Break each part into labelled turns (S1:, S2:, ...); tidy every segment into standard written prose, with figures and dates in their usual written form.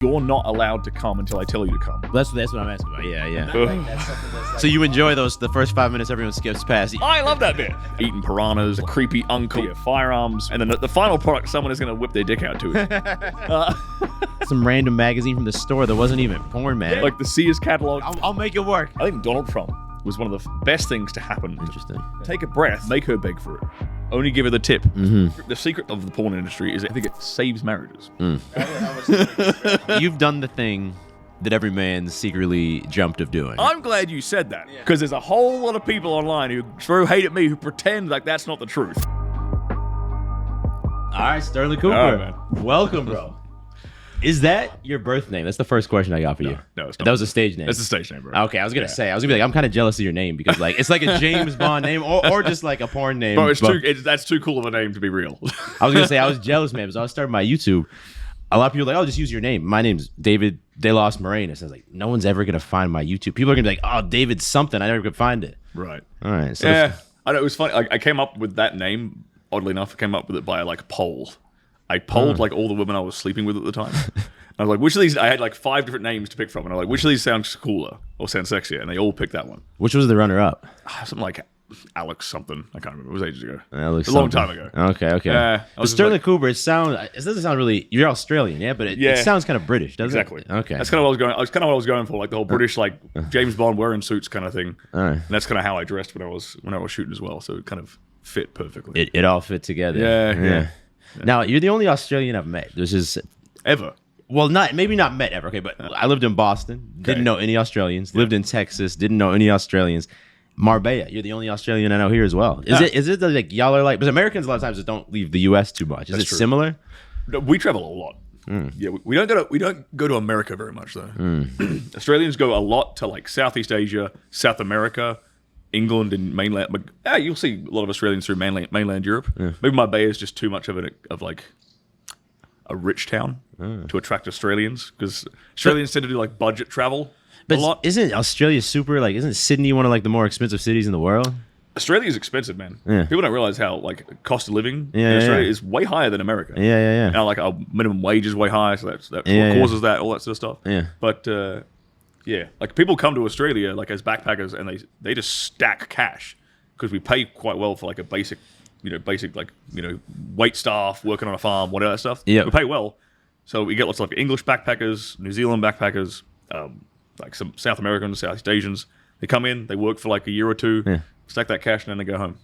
S1: You're not allowed to come until I tell you to come.
S2: That's what I'm asking about. Yeah. So you enjoy the first 5 minutes everyone skips past.
S1: I love that bit. Eating piranhas, a creepy uncle, firearms, and then the final product someone is going to whip their dick out to.
S2: Some random magazine from the store that wasn't even porn, man.
S1: Like the Sears catalog.
S2: I'll make it work.
S1: I think Donald Trump was one of the best things to happen.
S2: Interesting.
S1: Take a breath, make her beg for it. Only give her the tip.
S2: Mm-hmm.
S1: The secret of the porn industry is I think it saves marriages.
S2: You've done the thing that every man secretly dreamt of doing.
S1: I'm glad you said that, because there's a whole lot of people online who throw hate at me who pretend like that's not the truth.
S2: All right, Stirling Cooper.
S1: All right, man.
S2: Welcome, bro. Is that your birth name? That's the first question I got for you.
S1: No, it's not.
S2: That was a stage name.
S1: That's a stage name, bro.
S2: Okay, I was gonna be like, I'm kind of jealous of your name because like it's like a James Bond name or just like a porn name.
S1: Bro, that's too cool of a name to be real.
S2: I was gonna say I was jealous, man, because I was starting my YouTube. A lot of people are like, oh, just use your name. My name's David De Los Morenas. I was like, no one's ever gonna find my YouTube. People are gonna be like, oh, David something. I never could find it.
S1: Right.
S2: All right. So
S1: yeah. I know, it was funny. I came up with that name, oddly enough. I came up with it by like a poll. I polled like all the women I was sleeping with at the time. I was like, which of these? I had like 5 different names to pick from, and I was like, which of these sounds cooler or sounds sexier? And they all picked that one.
S2: Which was the runner-up?
S1: Something like Alex something. I can't remember. It was ages ago.
S2: Alex
S1: a long time ago.
S2: Okay. But Stirling Cooper, it doesn't sound really. You're Australian, yeah, but it sounds kind of British, doesn't it?
S1: Exactly.
S2: Okay.
S1: That's kind of what I was going. That's kind of what I was going for, like the whole British, like James Bond wearing suits kind of thing.
S2: All right.
S1: And that's kind of how I dressed when I was shooting as well. So it kind of fit perfectly.
S2: It all fit together.
S1: Yeah.
S2: Now you're the only Australian I've met. This is
S1: ever.
S2: Well, maybe not met ever. Okay, but I lived in Boston. Didn't know any Australians. Lived in Texas. Didn't know any Australians. Marbella, you're the only Australian I know here as well. Is it like y'all are like? Because Americans a lot of times don't leave the U.S. too much. Is it similar?
S1: No, we travel a lot. Yeah, we don't go to America very much though. Australians go a lot to like Southeast Asia, South America, England, and mainland. But you'll see a lot of Australians through mainland Europe. Maybe Marbella is just too much of like a rich town to attract Australians, because Australians tend to do like budget travel.
S2: But
S1: a lot.
S2: Isn't Australia super, like, isn't Sydney one of like the more expensive cities in the world?
S1: Australia is expensive, man.
S2: Yeah.
S1: People don't realize how like cost of living in Australia is way higher than America.
S2: Yeah.
S1: Now like our minimum wage is way higher, so that's what causes that, all that sort of stuff.
S2: Yeah.
S1: But like people come to Australia like as backpackers, and they just stack cash because we pay quite well for like a basic wait staff working on a farm, whatever that stuff.
S2: Yeah.
S1: We pay well, so we get lots of like English backpackers, New Zealand backpackers, like some South Americans, Southeast Asians. They come in, they work for like a year or two, stack that cash, and then they go home.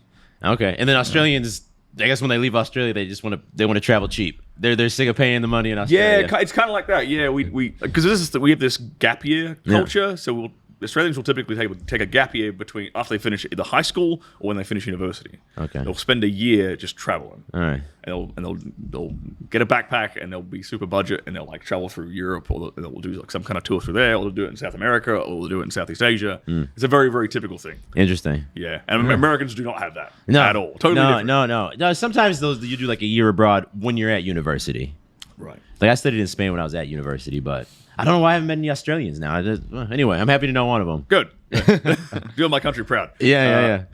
S1: Okay.
S2: And then Australians, I guess when they leave Australia, they just want to travel cheap. They're sick of paying the money in Australia.
S1: Yeah, it's kind of like that. Yeah, we because we have this gap year culture, so Australians will typically take a gap year between after they finish either high school or when they finish university.
S2: Okay.
S1: They'll spend a year just traveling.
S2: All right.
S1: And they'll get a backpack, and they'll be super budget, and they'll like travel through Europe, or they'll do like some kind of tour through there, or they'll do it in South America, or they'll do it in Southeast Asia. It's a very, very typical thing.
S2: Interesting.
S1: Yeah. And Americans do not have that at all. Totally different.
S2: No. Sometimes you do like a year abroad when you're at university.
S1: Right.
S2: Like I studied in Spain when I was at university, but I don't know why I haven't met any Australians now. Anyway, I'm happy to know one of them.
S1: Good. Doing my country proud.
S2: Yeah.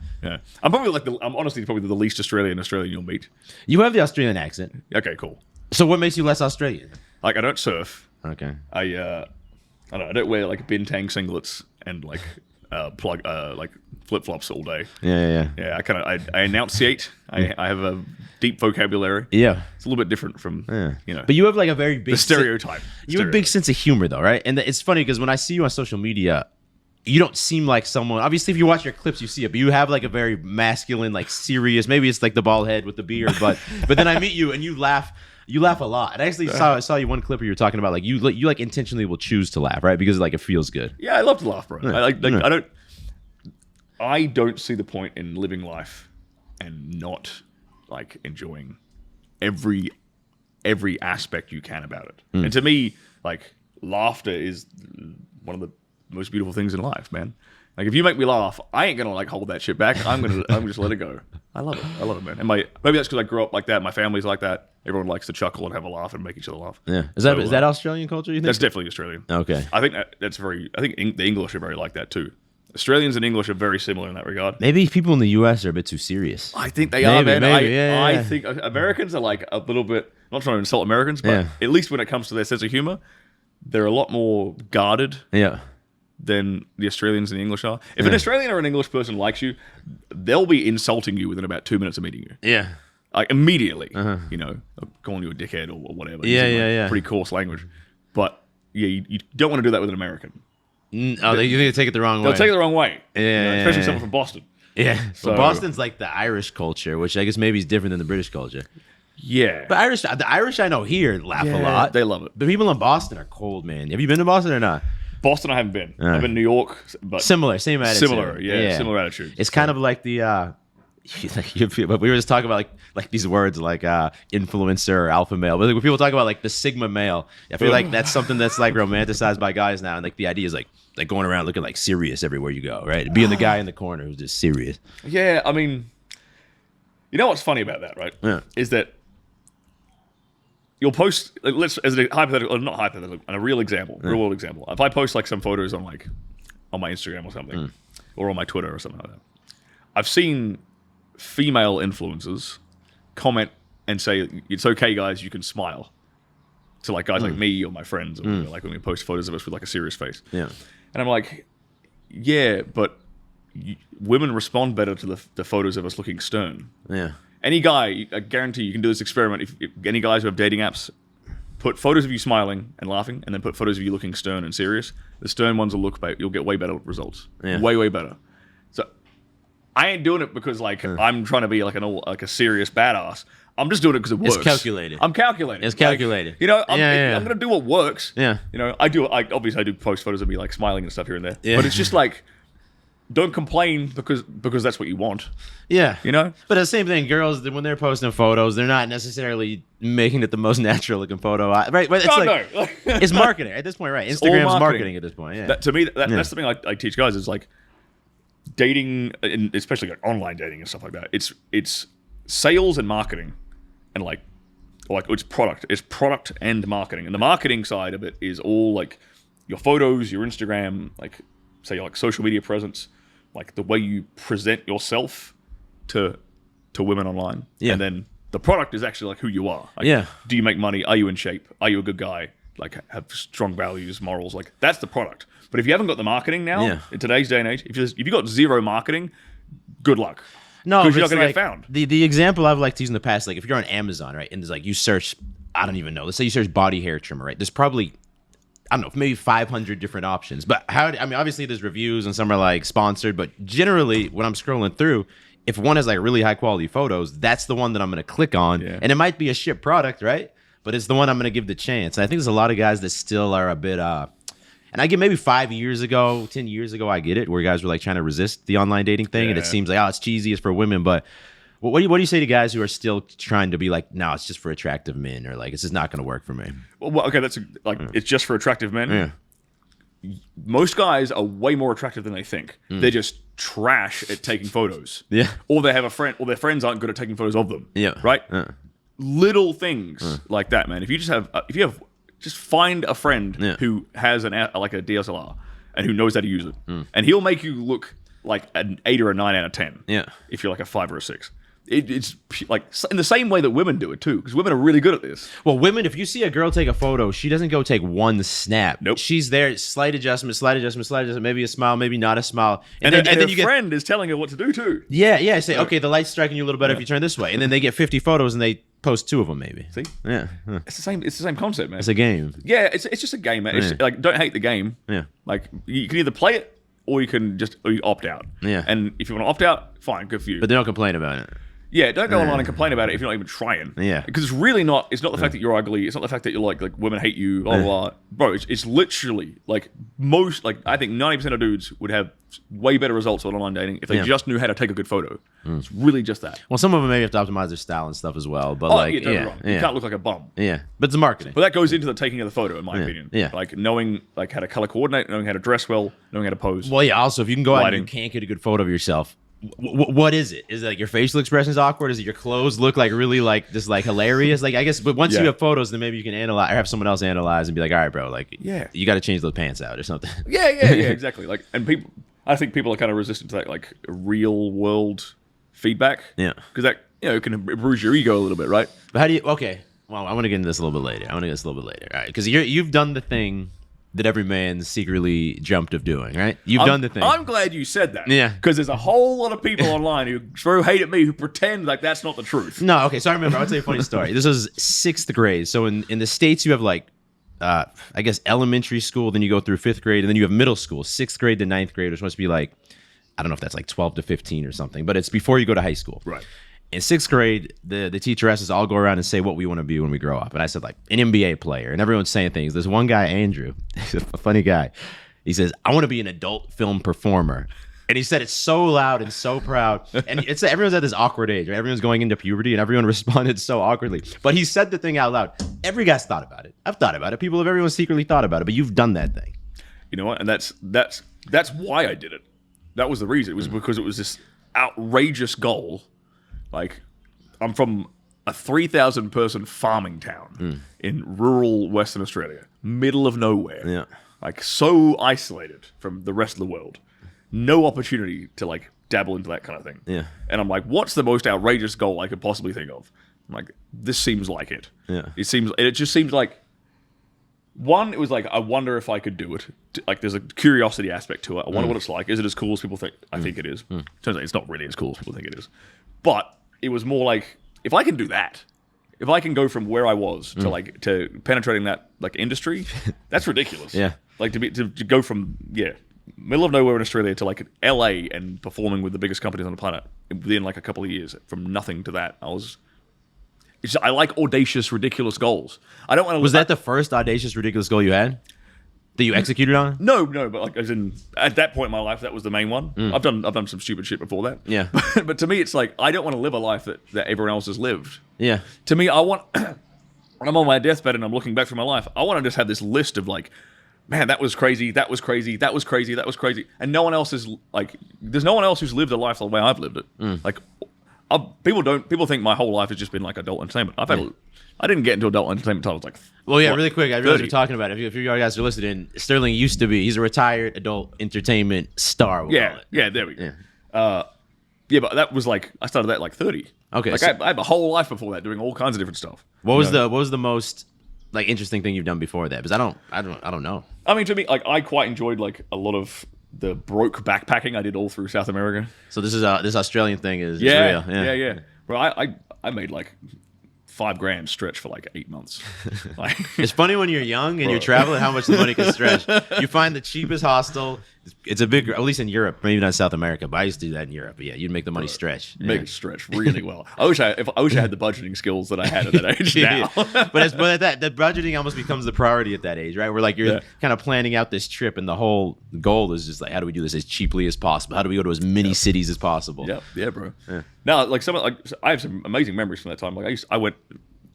S1: I'm honestly probably the least Australian you'll meet.
S2: You have the Australian accent.
S1: Okay, cool.
S2: So what makes you less Australian?
S1: Like I don't surf.
S2: Okay.
S1: I don't wear like bintang singlets and like like flip flops all day.
S2: Yeah.
S1: Yeah, I enunciate. I have a deep vocabulary.
S2: Yeah.
S1: It's a little bit different from
S2: But you have like a very big
S1: stereotype.
S2: You have a big sense of humor though, right? And it's funny because when I see you on social media, you don't seem like someone. Obviously, if you watch your clips, you see it, but you have like a very masculine, like serious. Maybe it's like the bald head with the beard, but then I meet you and you laugh. You laugh a lot. And I actually saw you one clip where you were talking about like you like intentionally will choose to laugh, right? Because like it feels good.
S1: Yeah, I love to laugh, bro. Yeah. I don't see the point in living life and not like enjoying every aspect you can about it. And to me, like laughter is one of the most beautiful things in life, man. Like if you make me laugh, I ain't gonna like hold that shit back. I'm just let it go. I love it, man. And maybe that's because I grew up like that. My family's like that. Everyone likes to chuckle and have a laugh and make each other laugh.
S2: Yeah, is that Australian culture? You think
S1: that's definitely Australian?
S2: Okay,
S1: I think the English are very like that too. Australians and English are very similar in that regard.
S2: Maybe people in the U.S. are a bit too serious.
S1: I think they are, man.
S2: Maybe,
S1: I think Americans are like a little bit. I'm not trying to insult Americans, but at least when it comes to their sense of humor, they're a lot more guarded
S2: Yeah.
S1: than the Australians and the English are. If an Australian or an English person likes you, they'll be insulting you within about 2 minutes of meeting you.
S2: Yeah.
S1: Like immediately, you know, calling you a dickhead or whatever.
S2: Yeah,
S1: using,
S2: yeah.
S1: Pretty coarse language. But yeah, you don't want to do that with an American.
S2: Oh, you think they take it the wrong way?
S1: They'll take it the wrong way.
S2: Yeah,
S1: you know,
S2: yeah,
S1: especially
S2: yeah.
S1: someone from Boston.
S2: Yeah.
S1: So-
S2: But Boston's like the Irish culture, which I guess maybe is different than the British culture.
S1: Yeah.
S2: But the Irish I know here laugh a lot.
S1: They love it.
S2: But people in Boston are cold, man. Have you been to Boston or not?
S1: Boston, I haven't been. I've been to New York, but
S2: Similar, same attitude.
S1: similar attitude.
S2: It's kind of like the but we were just talking about like these words like influencer or alpha male. But like, when people talk about like the sigma male, I feel like that's something that's like romanticized by guys now. And like the idea is like going around looking like serious everywhere you go, right? Being the guy in the corner who's just serious.
S1: Yeah, I mean, you know what's funny about that, right?
S2: Yeah.
S1: Is that you'll post, like, let's as a hypothetical, not hypothetical, a real example, real world example. If I post like some photos on my Instagram or something, or on my Twitter or something like that, I've seen female influencers comment and say it's okay, guys, you can smile to like guys like me or my friends, or like when we post photos of us with like a serious face.
S2: Yeah.
S1: And I'm like, yeah, but women respond better to the photos of us looking stern.
S2: Yeah.
S1: Any guy, I guarantee you can do this experiment. If any guys who have dating apps, put photos of you smiling and laughing, and then put photos of you looking stern and serious. The stern ones will look better. You'll get way better results.
S2: Yeah.
S1: Way better. So I ain't doing it because like I'm trying to be like a serious badass. I'm just doing it because it works.
S2: It's calculated.
S1: I'm calculating.
S2: It's calculated.
S1: Like, you know, I'm
S2: Yeah.
S1: gonna do what works.
S2: Yeah.
S1: You know, obviously I do post photos of me like smiling and stuff here and there.
S2: Yeah.
S1: But it's just like, don't complain because that's what you want.
S2: Yeah.
S1: You know?
S2: But the same thing, girls, when they're posting photos, they're not necessarily making it the most natural looking photo. Right? But it's
S1: No.
S2: it's marketing at this point, right?
S1: all
S2: Instagram's
S1: marketing.
S2: marketing at this point, yeah.
S1: To me, that's the thing I teach guys is like dating, and especially like online dating and stuff like that. It's sales and marketing, and like it's product. It's product and marketing, and the marketing side of it is all like your photos, your Instagram, like say like social media presence, like the way you present yourself to women online,
S2: Yeah.
S1: and then the product is actually like who you are. Like,
S2: Yeah.
S1: do you make money? Are you in shape? Are you a good guy? Like have strong values, morals. Like that's the product. But if you haven't got the marketing now,
S2: Yeah.
S1: in today's day and age, if you got zero marketing, good luck.
S2: No,
S1: because you're
S2: it's
S1: not gonna
S2: like,
S1: get found.
S2: The example I've liked to use in the past, like if you're on Amazon, right, and there's like you search, I don't even know. Let's say you search body hair trimmer, right? There's probably, I don't know, maybe 500 different options. But obviously there's reviews and some are like sponsored, but generally when I'm scrolling through, if one has like really high quality photos, that's the one that I'm going to click on.
S1: Yeah.
S2: And it might be a shit product, right? But it's the one I'm going to give the chance. And I think there's a lot of guys that still are a bit, and I get maybe 5 years ago, 10 years ago, I get it, where guys were like trying to resist the online dating thing. And it
S1: Yeah.
S2: seems like, oh, it's cheesy, it's for women. But what do you say to guys who are still trying to be like, no, it's just for attractive men, or like, this is not going to work for me?
S1: Well, okay, that's it's just for attractive men.
S2: Yeah.
S1: Most guys are way more attractive than they think. They're just trash at taking photos.
S2: Yeah.
S1: Or they have a friend, or their friends aren't good at taking photos of them.
S2: Yeah.
S1: Right.
S2: Yeah.
S1: Little things like that, man. If you just find a friend
S2: Yeah.
S1: who has like a DSLR and who knows how to use it, and he'll make you look like an 8 or a 9 out of 10.
S2: Yeah.
S1: If you're like a 5 or a 6. It's like in the same way that women do it too, because women are really good at this.
S2: Well, women, if you see a girl take a photo, she doesn't go take one snap.
S1: Nope.
S2: She's there, slight adjustment, maybe a smile, maybe not a smile.
S1: And
S2: then
S1: her
S2: you get,
S1: friend is telling her what to do too.
S2: yeah, say, okay, the light's striking you a little better if you turn this way. And then they get 50 photos and they post 2 of them maybe.
S1: See?
S2: Yeah. Huh.
S1: It's the same concept, man.
S2: It's a game.
S1: Yeah, it's just a game, man. It's
S2: Yeah.
S1: like, don't hate the game.
S2: Yeah.
S1: Like you can either play it or you can you opt out.
S2: Yeah.
S1: And if you want to opt out, fine, good for you.
S2: But they don't complain about it.
S1: Yeah, don't go online and complain about it if you're not even trying.
S2: Yeah.
S1: Because it's really not. It's not the fact that you're ugly. It's not the fact that you're like women hate you. Blah blah. Blah. Bro, it's literally like I think 90% of dudes would have way better results on online dating if they just knew how to take a good photo. It's really just that.
S2: Well, some of them maybe have to optimize their style and stuff as well. But
S1: Yeah, don't get me wrong. You can't look like a bum.
S2: Yeah. But it's marketing.
S1: But that goes into the taking of the photo, in my opinion.
S2: Yeah.
S1: Like knowing like how to color coordinate, knowing how to dress well, knowing how to pose.
S2: Well, yeah. Also, if you can go out and
S1: Lighting.
S2: you can't get a good photo of yourself, what is it? Is it like your facial expression is awkward? Is it your clothes look like really like just like hilarious? Like I guess, but once you have photos, then maybe you can analyze or have someone else analyze and be like, all right, bro, like you got to change those pants out or something.
S1: Yeah, exactly. Like, and I think people are kind of resistant to that like real world feedback.
S2: Yeah.
S1: Because that can bruise your ego a little bit, right?
S2: But how do you? Okay. Well, I want to get into this a little bit later. All right, because you've done the thing that every man secretly dreamt of doing, right? You've done the thing.
S1: I'm glad you said that.
S2: Yeah.
S1: Because there's a whole lot of people online who throw hate at me who pretend like that's not the truth.
S2: No, okay, so I remember. I'll tell you a funny story. This was 6th grade. So in the States, you have like, I guess, elementary school, then you go through 5th grade, and then you have middle school, 6th grade to 9th grade, which must be like, I don't know if that's like 12 to 15 or something, but it's before you go to high school.
S1: Right.
S2: In 6th grade, the teacher asked us all go around and say what we want to be when we grow up. And I said, like, an NBA player. And everyone's saying things. There's one guy, Andrew, he's a funny guy. He says, I want to be an adult film performer. And he said it so loud and so proud. And it's everyone's at this awkward age, right? Everyone's going into puberty, and everyone responded so awkwardly. But he said the thing out loud. Every guy's thought about it. I've thought about it. Everyone secretly thought about it. But you've done that thing.
S1: You know what? And that's why I did it. That was the reason. It was because it was this outrageous goal. Like, I'm from a 3,000 person farming town in rural Western Australia, middle of nowhere.
S2: Yeah.
S1: Like, so isolated from the rest of the world. No opportunity to, like, dabble into that kind of thing.
S2: Yeah.
S1: And I'm like, what's the most outrageous goal I could possibly think of? I'm like, this seems like it.
S2: Yeah.
S1: It just seems like, one, it was like, I wonder if I could do it. Like, there's a curiosity aspect to it. I wonder what it's like. Is it as cool as people think? I think it is. Turns out it's not really as cool as people think it is. But it was more like, if I can do that, if I can go from where I was to like to penetrating that like industry, that's ridiculous.
S2: Yeah.
S1: Like to go from middle of nowhere in Australia to like LA and performing with the biggest companies on the planet within like a couple of years, from nothing to that. I like audacious, ridiculous goals. I don't want to.
S2: Was that the first audacious, ridiculous goal you had that you executed on?
S1: No, but like as in at that point in my life, that was the main one. I've done some stupid shit before that.
S2: Yeah.
S1: But to me, it's like I don't want to live a life that everyone else has lived.
S2: Yeah.
S1: To me, I want when I'm on my deathbed and I'm looking back through my life, I want to just have this list of like, man, that was crazy, that was crazy, that was crazy, that was crazy, and no one else is like, there's no one else who's lived a life the way I've lived it. Like, people think my whole life has just been like adult entertainment. I didn't get into adult entertainment until I was like,
S2: well, yeah, really quick. I realize
S1: 30.
S2: we're talking about it. If you guys are listening, Stirling used to be. He's a retired adult entertainment star. We'll call it.
S1: Yeah, there we go. But that was like I started that at like 30.
S2: Okay,
S1: like
S2: so
S1: I had a whole life before that doing all kinds of different stuff.
S2: What was the most like interesting thing you've done before that? Because I don't know.
S1: I mean, to me, like I quite enjoyed like a lot of the broke backpacking I did all through South America.
S2: So this is this Australian thing is real.
S1: Yeah. Bro, I made like $5,000 stretch for like 8 months. Like,
S2: it's funny when you're young and you're traveling how much the money can stretch. You find the cheapest hostel. It's a big, at least in Europe, maybe not South America, but I used to do that in Europe. But yeah, you'd make the money stretch.
S1: Make it stretch really well. I wish I had the budgeting skills that I had at that age now.
S2: But at that budgeting almost becomes the priority at that age, right? Where like you're kind of planning out this trip, and the whole goal is just like, how do we do this as cheaply as possible? How do we go to as many cities as possible?
S1: Yeah, bro. Yeah. Now, like I have some amazing memories from that time. Like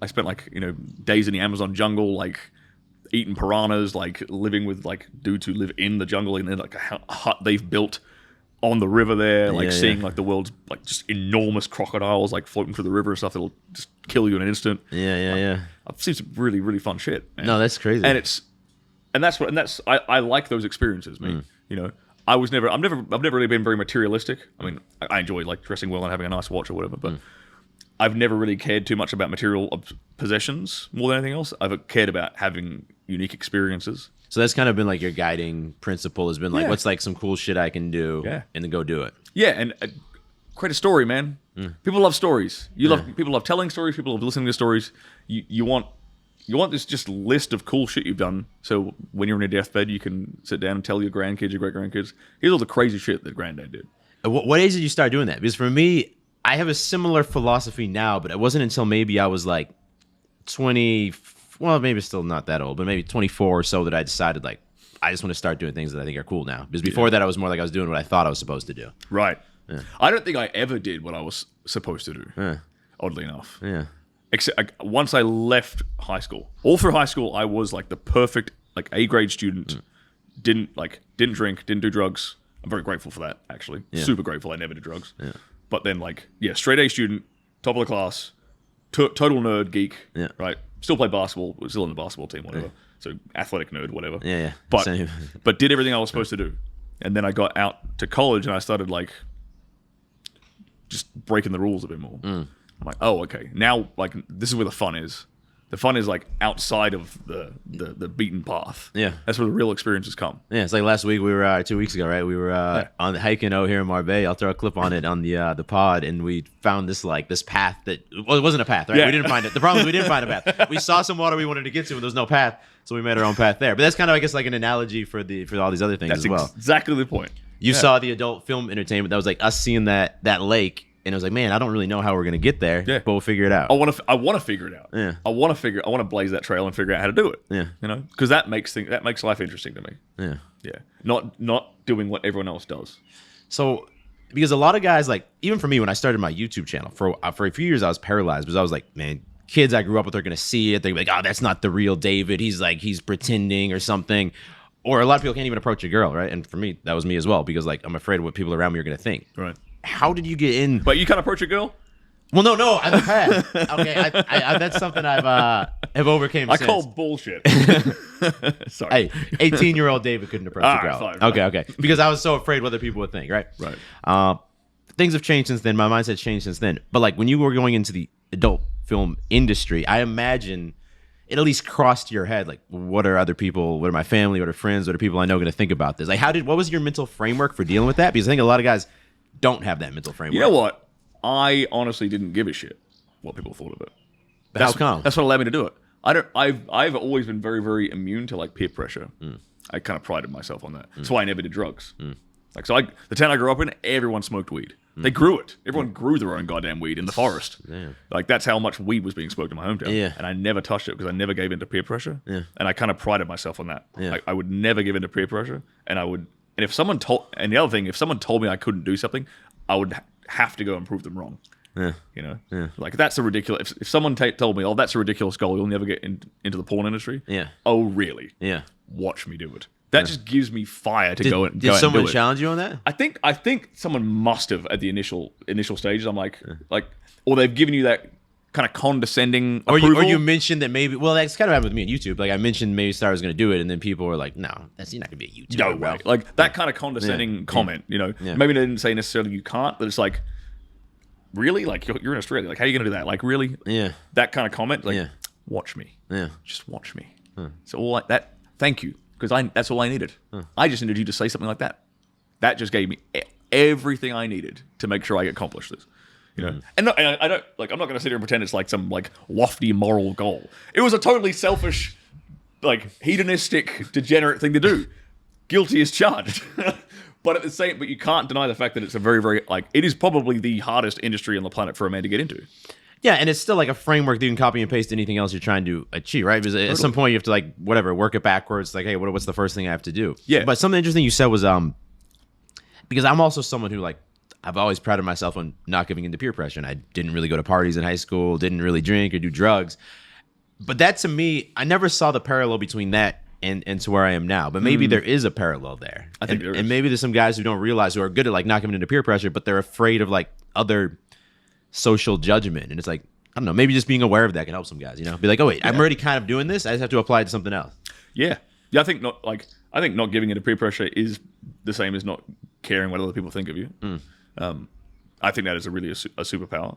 S1: I spent like days in the Amazon jungle, like eating piranhas, like living with like dudes who live in the jungle in like a hut they've built on the river there, like seeing like the world's like just enormous crocodiles like floating through the river and stuff that'll just kill you in an instant.
S2: Yeah.
S1: I've seen some really, really fun shit, man.
S2: No, that's crazy.
S1: I like those experiences, man. I've never really been very materialistic. I mean, I enjoy like dressing well and having a nice watch or whatever, but I've never really cared too much about material possessions more than anything else. I've cared about having unique experiences.
S2: So that's kind of been like your guiding principle has been like, what's like some cool shit I can do and then go do it.
S1: Yeah, and create a story, man. People love stories. People love telling stories. People love listening to stories. You want this just list of cool shit you've done. So when you're in your deathbed, you can sit down and tell your grandkids, your great grandkids, here's all the crazy shit that granddad did.
S2: What age did you start doing that? Because for me, I have a similar philosophy now, but it wasn't until maybe I was like 20, well, maybe still not that old, but maybe 24 or so that I decided like, I just want to start doing things that I think are cool now. Because before that, I was more like I was doing what I thought I was supposed to do.
S1: Right. Yeah. I don't think I ever did what I was supposed to do, oddly enough.
S2: Yeah.
S1: Except once I left high school. All through high school, I was like the perfect like A-grade student. Didn't drink, didn't do drugs. I'm very grateful for that, actually. Yeah. Super grateful I never did drugs. Yeah. But then straight A student, top of the class, total nerd, geek, right? Still played basketball, was still in the basketball team, whatever. Yeah. So athletic nerd, whatever.
S2: Yeah.
S1: But
S2: Same.
S1: But did everything I was supposed to do. And then I got out to college and I started like just breaking the rules a bit more. I'm like, oh, okay. Now, like, this is where the fun is. The fun is like outside of the beaten path.
S2: Yeah.
S1: That's where the real experiences come.
S2: Yeah, it's like last week we were 2 weeks ago, right? We were on the hiking out here in Marbella. I'll throw a clip on it on the pod, and we found this path that it wasn't a path, right?
S1: Yeah.
S2: We didn't find it. The problem is we didn't find a path. We saw some water we wanted to get to, and there was no path, so we made our own path there. But that's kind of, I guess, like an analogy for all these other things
S1: That's
S2: as well.
S1: exactly the point.
S2: You saw the adult film entertainment that was like us seeing that lake, and it was like, man, I don't really know how we're gonna get there, but we'll figure it out.
S1: I want to figure it out.
S2: Yeah.
S1: I want to blaze that trail and figure out how to do it.
S2: Yeah.
S1: You know, because that makes life interesting to me.
S2: Yeah.
S1: Yeah. Not doing what everyone else does.
S2: So, because a lot of guys, like, even for me, when I started my YouTube channel, for a few years I was paralyzed because I was like, man, kids I grew up with are gonna see it. They're like, oh, that's not the real David. He's pretending or something. Or a lot of people can't even approach a girl, right? And for me, that was me as well, because like I'm afraid of what people around me are gonna think.
S1: Right.
S2: How did you get in?
S1: But you can't approach a girl?
S2: Well, no, I've had. Okay, I that's something have overcame.
S1: I
S2: since.
S1: call bullshit. Sorry.
S2: Hey, 18-year-old David couldn't approach a girl.
S1: Fine.
S2: Okay, because I was so afraid what other people would think, right?
S1: Right.
S2: Things have changed since then. My mindset's changed since then. But like when you were going into the adult film industry, I imagine it at least crossed your head, like, what are other people, what are my family, what are friends, what are people I know going to think about this? Like, what was your mental framework for dealing with that? Because I think a lot of guys don't have that mental framework.
S1: You know what? I honestly didn't give a shit what people thought of it.
S2: But how come?
S1: That's what allowed me to do it. I've always been very, very immune to like peer pressure. I kind of prided myself on that. That's why I never did drugs. Like, so the town I grew up in, everyone smoked weed. They grew it. Everyone grew their own goddamn weed in the forest.
S2: Damn.
S1: Like, that's how much weed was being smoked in my hometown.
S2: Yeah.
S1: And I never touched it because I never gave in to peer pressure.
S2: Yeah.
S1: And I kind of prided myself on that.
S2: Yeah.
S1: I would never give in to peer pressure. And if someone and the other thing, if someone told me I couldn't do something, I would have to go and prove them wrong.
S2: Yeah.
S1: You know?
S2: Yeah.
S1: Like, that's a ridiculous... If someone told me, oh, that's a ridiculous goal, you'll never get into the porn industry.
S2: Yeah.
S1: Oh, really?
S2: Yeah.
S1: Watch me do it. That just gives me fire to go and
S2: Did someone
S1: do it.
S2: challenge you on that?
S1: I think someone must have at the initial stages. I'm like, or they've given you that kind of condescending approval.
S2: Or you mentioned that maybe, well, that's kind of happened with me on YouTube. Like, I mentioned maybe Star was going to do it, and then people were like, no, you're not going to be a YouTuber.
S1: No way. Like, that kind of condescending comment, you know.
S2: Yeah.
S1: Maybe they didn't say necessarily you can't, but it's like, really? Like, you're in Australia. Like, how are you going to do that? Like, really?
S2: Yeah.
S1: That kind of comment? Like,
S2: Yeah.
S1: watch me.
S2: Yeah.
S1: Just watch me. So all like that, thank you. Because that's all I needed. I just needed you to say something like that. That just gave me everything I needed to make sure I accomplished this. You know, and I don't like. I'm not going to sit here and pretend it's like some like lofty moral goal. It was a totally selfish, like hedonistic, degenerate thing to do. Guilty as charged. But you can't deny the fact that it's a very, very like it is probably the hardest industry on the planet for a man to get into.
S2: Yeah, and it's still like a framework that you can copy and paste anything else you're trying to achieve, right? Because at some point you have to like work it backwards. Like, hey, what's the first thing I have to do?
S1: Yeah.
S2: But something interesting you said was because I'm also someone who like I've always prided myself on not giving into peer pressure, and I didn't really go to parties in high school, didn't really drink or do drugs. But that to me, I never saw the parallel between that and to where I am now. But maybe there is a parallel there.
S1: I think there is.
S2: And maybe there's some guys who don't realize who are good at like not giving into peer pressure, but they're afraid of like other social judgment. And it's like, I don't know, maybe just being aware of that can help some guys, you know? Be like, oh wait, I'm already kind of doing this. I just have to apply it to something else.
S1: Yeah. I think not giving into peer pressure is the same as not caring what other people think of you. I think that is really a superpower.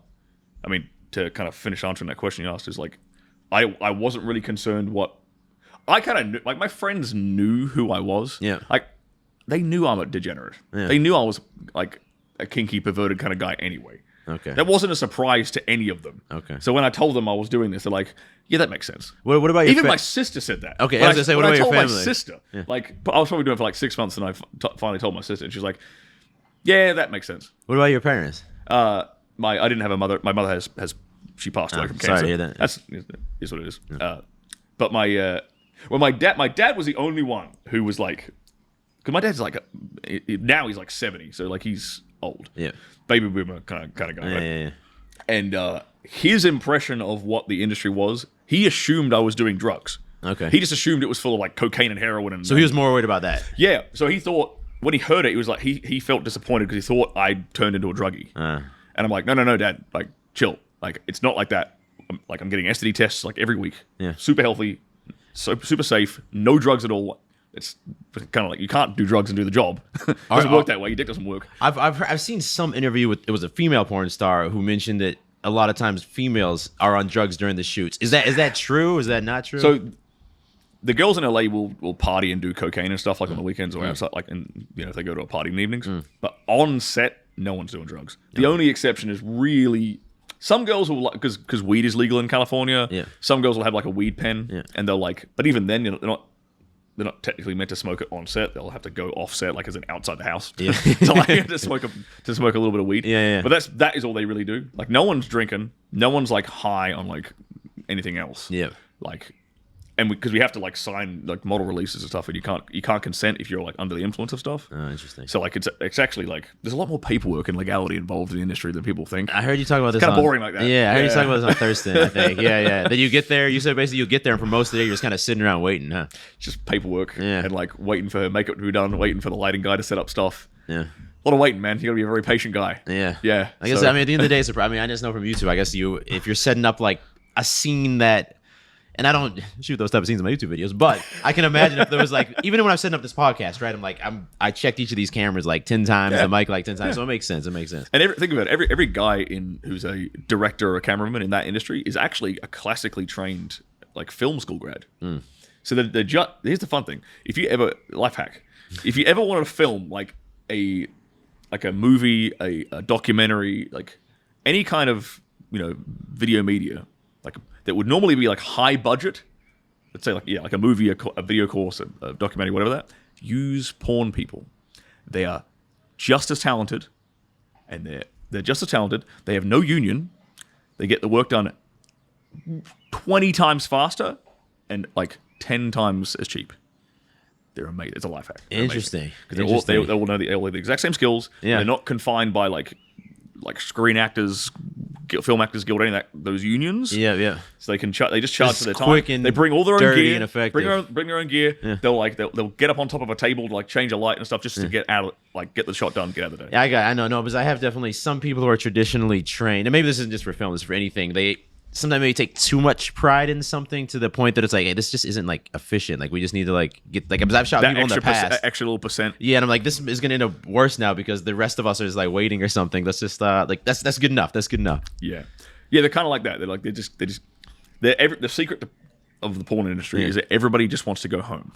S1: I mean, to kind of finish answering that question you asked is like, I wasn't really concerned what I kind of knew. Like, my friends knew who I was.
S2: Yeah.
S1: Like, they knew I'm a degenerate.
S2: Yeah.
S1: They knew I was like a kinky, perverted kind of guy anyway.
S2: Okay.
S1: That wasn't a surprise to any of them.
S2: Okay.
S1: So when I told them I was doing this, they're like, yeah, that makes sense.
S2: What about your
S1: Even my sister said that.
S2: Okay,
S1: When
S2: I was gonna say, what about your
S1: I told
S2: family?
S1: my sister, like, I was probably doing it for like 6 months, and I finally told my sister, and she's like, yeah, that makes sense.
S2: What about your parents?
S1: I didn't have a mother. My mother has she passed away from cancer.
S2: Sorry to hear that.
S1: That's is what it is. But my dad was the only one who was like, because my dad's like, now he's like 70, so like he's old.
S2: Yeah.
S1: Baby boomer kind of guy. Right?
S2: Yeah.
S1: And his impression of what the industry was, he assumed I was doing drugs.
S2: Okay.
S1: He just assumed it was full of like cocaine and heroin. And
S2: So he was more worried about that.
S1: yeah. So he thought when he heard it, he was like he felt disappointed because he thought I turned into a druggie. And I'm like, no, Dad, like chill. Like, it's not like that. I'm getting STD tests like every week.
S2: Yeah.
S1: Super healthy, super safe, no drugs at all. It's kind of like you can't do drugs and do the job. Doesn't work that way. Your dick doesn't work.
S2: I've seen some interview with, it was a female porn star who mentioned that a lot of times females are on drugs during the shoots. Is that true? Is that not true?
S1: So the girls in LA will party and do cocaine and stuff like on the weekends or outside, like, and if they go to a party in the evenings. But on set, no one's doing drugs. The only exception is really some girls will, like, because weed is legal in California.
S2: Yeah.
S1: Some girls will have like a weed pen, and they'll like. But even then, they're not technically meant to smoke it on set. They'll have to go off set, like as an outside the house, to smoke a little bit of weed.
S2: Yeah.
S1: But that is all they really do. Like no one's drinking, no one's like high on like anything else.
S2: Yeah.
S1: Like, and because we have to like sign like model releases and stuff, and you can't consent if you're like under the influence of stuff.
S2: Oh, interesting.
S1: So like it's actually like there's a lot more paperwork and legality involved in the industry than people think.
S2: I heard you talk about this.
S1: Kind of boring like that.
S2: Yeah, I heard you talk about this on Thursday. I think. Yeah. Then you get there. You said basically you get there, and for most of the day you're just kind of sitting around waiting, huh?
S1: Just paperwork.
S2: Yeah.
S1: And like waiting for makeup to be done, waiting for the lighting guy to set up stuff.
S2: Yeah.
S1: A lot of waiting, man. You gotta be a very patient guy.
S2: Yeah.
S1: Yeah.
S2: I guess at the end of the day, I just know from YouTube. I guess if you're setting up like a scene that. And I don't shoot those type of scenes in my YouTube videos, but I can imagine if there was like, even when I'm setting up this podcast, right? I checked each of these cameras like 10 times, the mic like 10 times, so it makes sense. And
S1: think about it, every guy who's a director or a cameraman in that industry is actually a classically trained like film school grad. So here's the fun thing: life hack, if you ever wanted to film like a movie, a documentary, like any kind of video media, like that would normally be like high budget, let's say like a movie, a video course, a documentary, whatever that, use porn people. They are just as talented, and they're just as talented. They have no union. They get the work done 20 times faster and like 10 times as cheap. They're amazing. It's a life hack.
S2: Interesting.
S1: Because they all know they all have the exact same skills.
S2: Yeah.
S1: They're not confined by like Screen Actors, Film Actors Guild, any of those unions.
S2: Yeah.
S1: So they can they just charge for their time.
S2: Quick and
S1: they bring all their own
S2: dirty
S1: gear.
S2: and effective.
S1: Bring their own gear.
S2: Yeah.
S1: They'll get up on top of a table to like change a light and stuff just to get the shot done, get out of the day.
S2: Yeah, I know, because I have definitely some people who are traditionally trained, and maybe this isn't just for film, this is for anything. They sometimes maybe take too much pride in something to the point that it's like, hey, this just isn't like efficient. Like we just need to like get like I've shot people in the past,
S1: extra little percent.
S2: Yeah, and I'm like, this is gonna end up worse now because the rest of us are just like waiting or something. Let's just like that's good enough. That's good enough.
S1: Yeah, they're kind of like that. The secret of the porn industry is that everybody just wants to go home.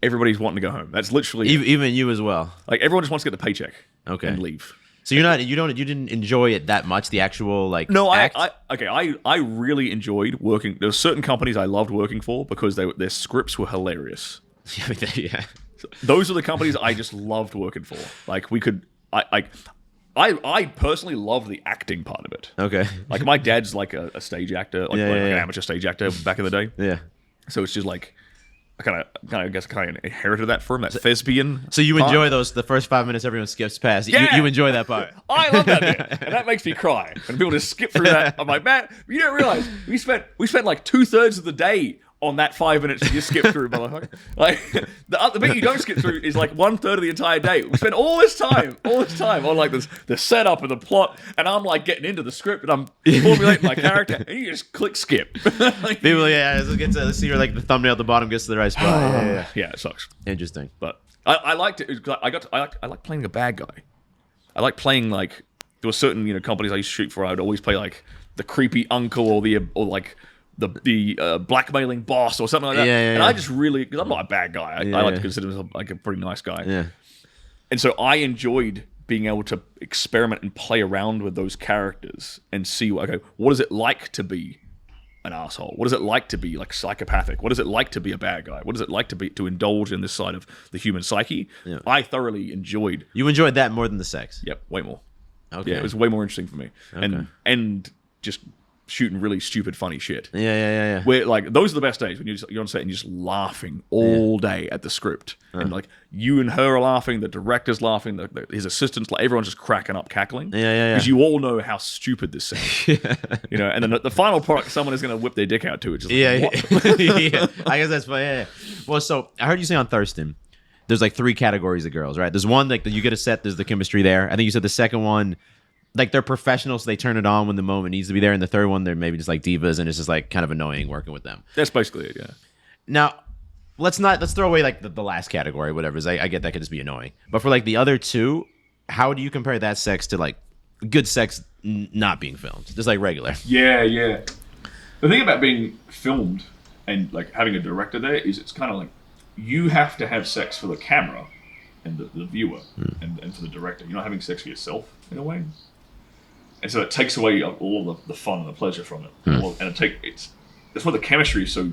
S1: Everybody's wanting to go home. That's literally
S2: even you as well.
S1: Like everyone just wants to get the paycheck, and leave.
S2: So you didn't enjoy it that much, the actual like
S1: no
S2: act?
S1: I really enjoyed working. There were certain companies I loved working for because their scripts were hilarious.
S2: Yeah.
S1: Those are the companies I just loved working for. Like I personally loved the acting part of it.
S2: Okay.
S1: Like my dad's like a stage actor, like an amateur stage actor back in the day.
S2: Yeah.
S1: So it's just like I kind of inherited that from that thespian.
S2: So you enjoy the first 5 minutes everyone skips past.
S1: Yeah.
S2: You enjoy that part.
S1: I love that bit, and that makes me cry. When people just skip through that, I'm like, man, you don't realize we spent like 2/3 of the day on that 5 minutes you just skip through, motherfucker. Like the bit you don't skip through is like 1/3 of the entire day. We spent all this time on like the setup and the plot, and I'm like getting into the script and I'm formulating my character, and you just click skip. Like,
S2: people, let's see where like the thumbnail at the bottom gets to the right spot.
S1: Yeah, it sucks.
S2: Interesting,
S1: but I liked it. I like playing a bad guy. I like playing like there were certain companies I used to shoot for. I would always play like the creepy uncle or the blackmailing boss or something like that. And I just really, because I'm not a bad guy. I like to consider myself like a pretty nice guy.
S2: Yeah.
S1: And so I enjoyed being able to experiment and play around with those characters and see, okay, what is it like to be an asshole? What is it like to be like psychopathic? What is it like to be a bad guy? What is it like to indulge in this side of the human psyche? Yeah. I thoroughly enjoyed.
S2: You enjoyed that more than the sex?
S1: Yep, way more.
S2: Okay.
S1: Yeah, it was way more interesting for me.
S2: Okay.
S1: And just shooting really stupid, funny shit.
S2: Yeah.
S1: Where like those are the best days when you're on set and you're just laughing all day at the script, and like you and her are laughing, the director's laughing, his assistants, like everyone's just cracking up, cackling.
S2: Yeah.
S1: Because you all know how stupid this is. And then the final product someone is going to whip their dick out to. It's just what?
S2: Yeah. I guess that's funny. Yeah. Well, so I heard you say on Thurston, there's like 3 categories of girls, right? There's one like you get a set, there's the chemistry there. I think you said the second one, like they're professionals, so they turn it on when the moment needs to be there. And the third one, they're maybe just like divas, and it's just like kind of annoying working with them.
S1: That's basically it, yeah.
S2: Now, let's throw away like the last category, whatever. I get that could just be annoying. But for like the other two, how do you compare that sex to like good sex not being filmed, just like regular.
S1: Yeah, yeah. The thing about being filmed and like having a director there is it's kind of like you have to have sex for the camera and the viewer and for the director. You're not having sex for yourself in a way. And so it takes away all of the fun and the pleasure from it. And that's why the chemistry is so.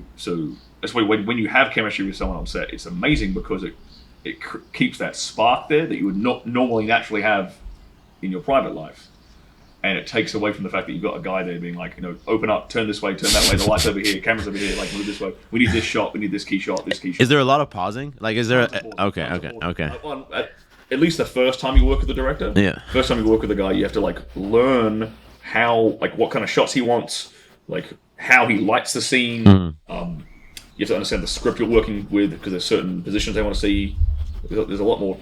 S1: That's why when you have chemistry with someone on set, it's amazing because it keeps that spark there that you would not normally naturally have in your private life. And it takes away from the fact that you've got a guy there being like, open up, turn this way, turn that way, the light's over here, camera's over here, like move this way. We need this shot, we need this key shot, this key shot.
S2: Is there a lot of pausing? Like, is there? Okay.
S1: At least the first time you work with the director.
S2: Yeah.
S1: First time you work with the guy, you have to like learn how, like, what kind of shots he wants, like how he lights the scene. You have to understand the script you're working with because there's certain positions they want to see. There's a lot more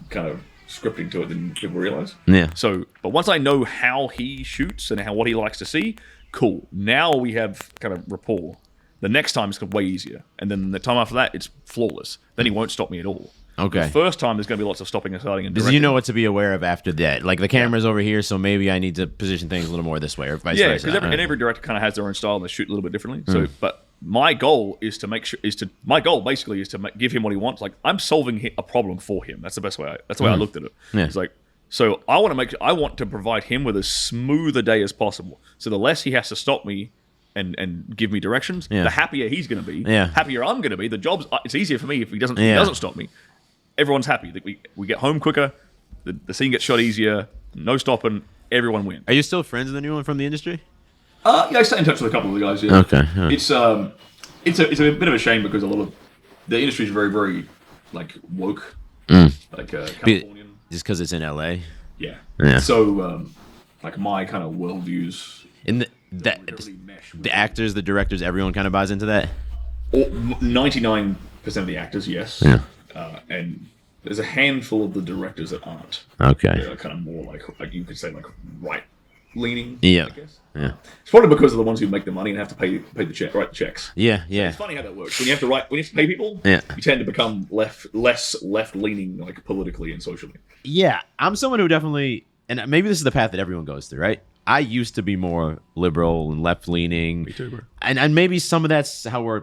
S1: kind of scripting to it than people realize.
S2: Yeah.
S1: So, but once I know how he shoots and what he likes to see, cool. Now we have kind of rapport. The next time it's way easier, and then the time after that, it's flawless. Then he won't stop me at all.
S2: Okay.
S1: The first time there's going to be lots of stopping and starting and directing.
S2: Because you know what to be aware of after that. Like the camera's over here, so maybe I need to position things a little more this way, or vice versa.
S1: Yeah, because every director kind of has their own style and they shoot a little bit differently. So, but my goal is to basically give him what he wants. Like I'm solving a problem for him. That's the best way. That's the way I looked at it.
S2: Yeah.
S1: It's like, so I want to provide him with as smooth a day as possible. So the less he has to stop me and give me directions, the happier he's going to be.
S2: Yeah.
S1: Happier I'm going to be. It's easier for me if he doesn't stop me. Everyone's happy. We get home quicker. The scene gets shot easier. No stopping. Everyone wins.
S2: Are you still friends with anyone from the industry?
S1: Yeah, I stay in touch with a couple of the guys. Yeah.
S2: Okay. Yeah.
S1: It's a bit of a shame because a lot of the industry is very, very like woke, like Californian.
S2: Just because it's in LA.
S1: Yeah.
S2: Yeah.
S1: So like my kind of worldviews.
S2: In the actors, the directors, everyone kind of buys into that.
S1: 99% of the actors, yes.
S2: Yeah.
S1: And there's a handful of the directors that aren't.
S2: Okay.
S1: They're kind of more like you could say like right leaning.
S2: Yeah.
S1: I guess.
S2: Yeah.
S1: It's probably because of the ones who make the money and have to write the checks.
S2: Yeah. Yeah.
S1: It's funny how that works. When you have to pay people, you tend to become less left leaning, like politically and socially.
S2: Yeah, I'm someone who definitely, and maybe this is the path that everyone goes through, right? I used to be more liberal and left leaning.
S1: Me too, bro.
S2: And maybe some of that's how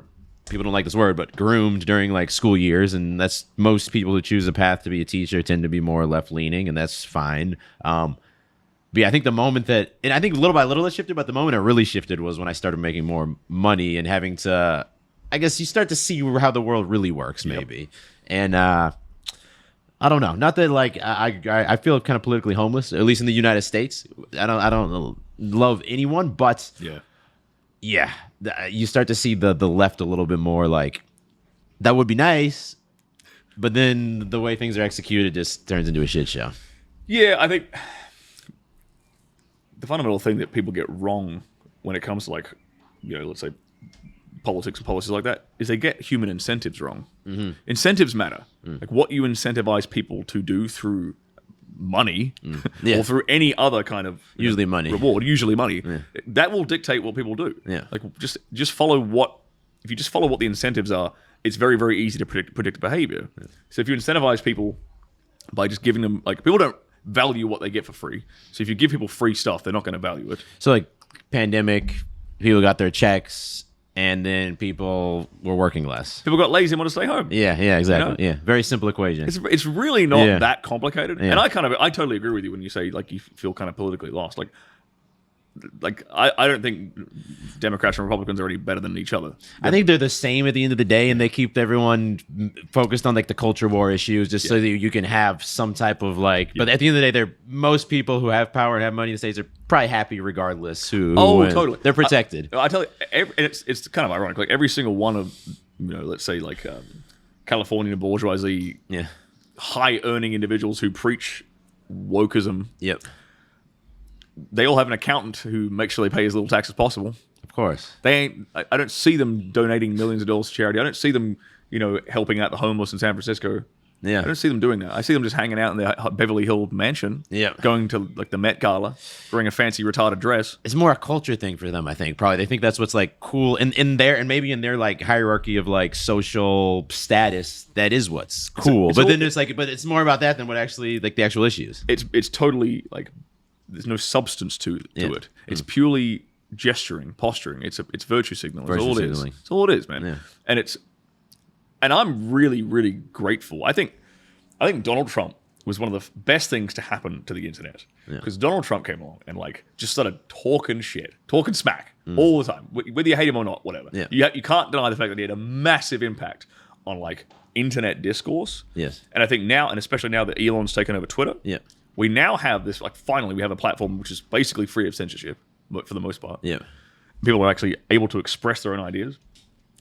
S2: people don't like this word, but groomed during like school years, and that's most people who choose a path to be a teacher tend to be more left leaning, and that's fine. But yeah, I think the moment that, and I think little by little it shifted, but the moment it really shifted was when I started making more money and having to, I guess you start to see how the world really works, maybe. And I don't know, not that like I feel kind of politically homeless, at least in the United States. I don't love anyone, but yeah, you start to see the left a little bit more like that would be nice, but then the way things are executed just turns into a shit show.
S1: Yeah, I think the fundamental thing that people get wrong when it comes to like, let's say politics and policies like that is they get human incentives wrong. Mm-hmm. Incentives matter. Like what you incentivize people to do through money or through any other kind of
S2: usually money
S1: reward, that will dictate what people do. Yeah. Like just follow if you just follow what the incentives are, it's very, very easy to predict behavior. Yeah. So if you incentivize people by just giving them, like, people don't value what they get for free. So if you give people free stuff, they're not going to value it.
S2: So like pandemic, people got their checks and then people were working less.
S1: People got lazy and want to stay home.
S2: Yeah, exactly. Yeah, very simple equation.
S1: It's really not that complicated. Yeah. And I totally agree with you when you say like you feel kind of politically lost. Like I don't think Democrats and Republicans are any better than each other.
S2: I think they're the same at the end of the day, and they keep everyone focused on like the culture war issues, just so that you can have some type of like. But at the end of the day, most people who have power and have money in the States are probably happy regardless who. Wins. Totally, they're protected.
S1: I tell you, it's kind of ironic. Like every single one of let's say like California bourgeoisie, high earning individuals who preach wokeism.
S2: Yep.
S1: They all have an accountant who makes sure they pay as little tax as possible.
S2: Of course.
S1: I don't see them donating millions of dollars to charity. I don't see them, helping out the homeless in San Francisco. Yeah. I don't see them doing that. I see them just hanging out in their Beverly Hills mansion. Yeah. Going to like the Met Gala, wearing a fancy retarded dress.
S2: It's more a culture thing for them, I think. Probably they think that's what's like cool in their, and maybe in their like hierarchy of like social status. That is what's cool. But then it's like, but it's more about that than what actually like the actual issues.
S1: It's totally like there's no substance to it. It's purely gesturing, posturing. It's virtue signal. That's all it is. It's all it is, man. Yeah. And I'm really, really grateful. I think Donald Trump was one of the best things to happen to the internet, because Donald Trump came along and like just started talking smack all the time, whether you hate him or not, whatever. Yeah. You can't deny the fact that he had a massive impact on like internet discourse.
S2: Yes.
S1: And I think now, and especially now that Elon's taken over Twitter, we now have this, like, finally we have a platform which is basically free of censorship, but for the most part.
S2: Yeah.
S1: People are actually able to express their own ideas,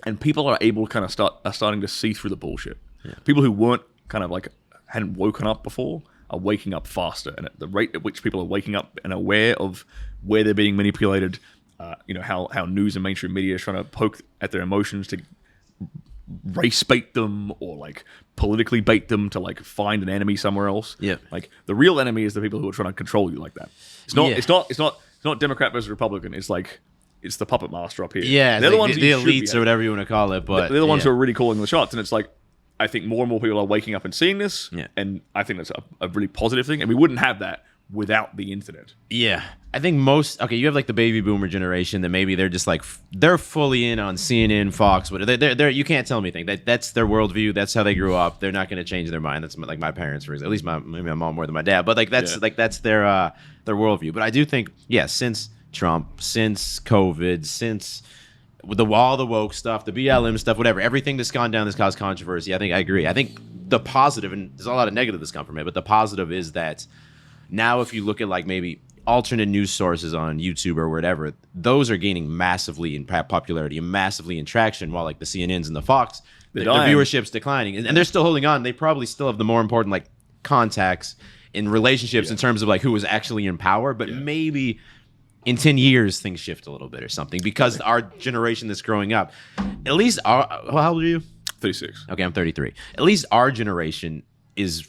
S1: and people are able to kind of starting to see through the bullshit. Yeah. People who weren't kind of like hadn't woken up before are waking up faster, and at the rate at which people are waking up and aware of where they're being manipulated, how news and mainstream media is trying to poke at their emotions to race bait them or like politically bait them to like find an enemy somewhere else.
S2: Yeah.
S1: Like the real enemy is the people who are trying to control you like that. It's not Democrat versus Republican. It's like it's the puppet master up here.
S2: Yeah,
S1: they're
S2: like
S1: the ones
S2: the elites or whatever you want to call it. But
S1: they're the ones who are really calling the shots, and it's like I think more and more people are waking up and seeing this, and I think that's a really positive thing. And we wouldn't have that without the internet.
S2: Yeah. I think you have like the baby boomer generation that maybe they're just like, they're fully in on CNN, Fox, whatever. They're you can't tell me anything. That's their worldview. That's how they grew up. They're not going to change their mind. That's like my parents, for example. At least maybe my mom more than my dad. But like that's their worldview. But I do think, since Trump, since COVID, since all the woke stuff, the BLM stuff, whatever, everything that's gone down that's caused controversy, I agree. I think the positive, and there's a lot of negative that's come from it, but the positive is that now if you look at like maybe alternate news sources on YouTube or whatever, those are gaining massively in popularity and massively in traction, while like the CNNs and the Fox, the viewership's declining. And they're still holding on. They probably still have the more important like contacts in relationships in terms of like who is actually in power, but maybe in 10 years things shift a little bit or something, because our generation that's growing up, at least how old are you?
S1: 36.
S2: Okay, I'm 33. At least our generation is,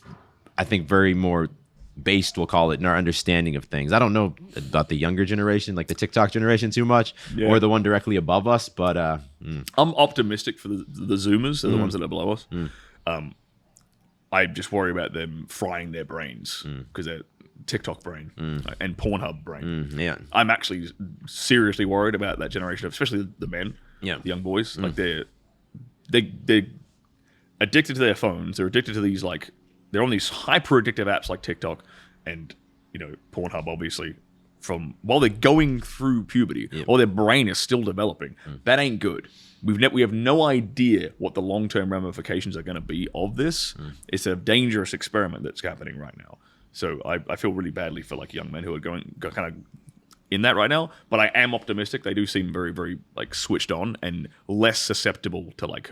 S2: I think, very more based, we'll call it, in our understanding of things. I don't know about the younger generation, like the TikTok generation, too much, or the one directly above us, but
S1: I'm optimistic for the Zoomers. They're the ones that are below us. I just worry about them frying their brains because they're TikTok brain and Pornhub brain. I'm actually seriously worried about that generation, especially the men, the young boys. Like they're addicted to their phones. They're addicted to these like. They're on these hyper addictive apps like TikTok and Pornhub, obviously, from while they're going through puberty, while their brain is still developing. That ain't good. We have no idea what the long term ramifications are going to be of this. It's a dangerous experiment that's happening right now. So I feel really badly for like young men who are kind of in that right now. But I am optimistic. They do seem very, very like switched on and less susceptible to like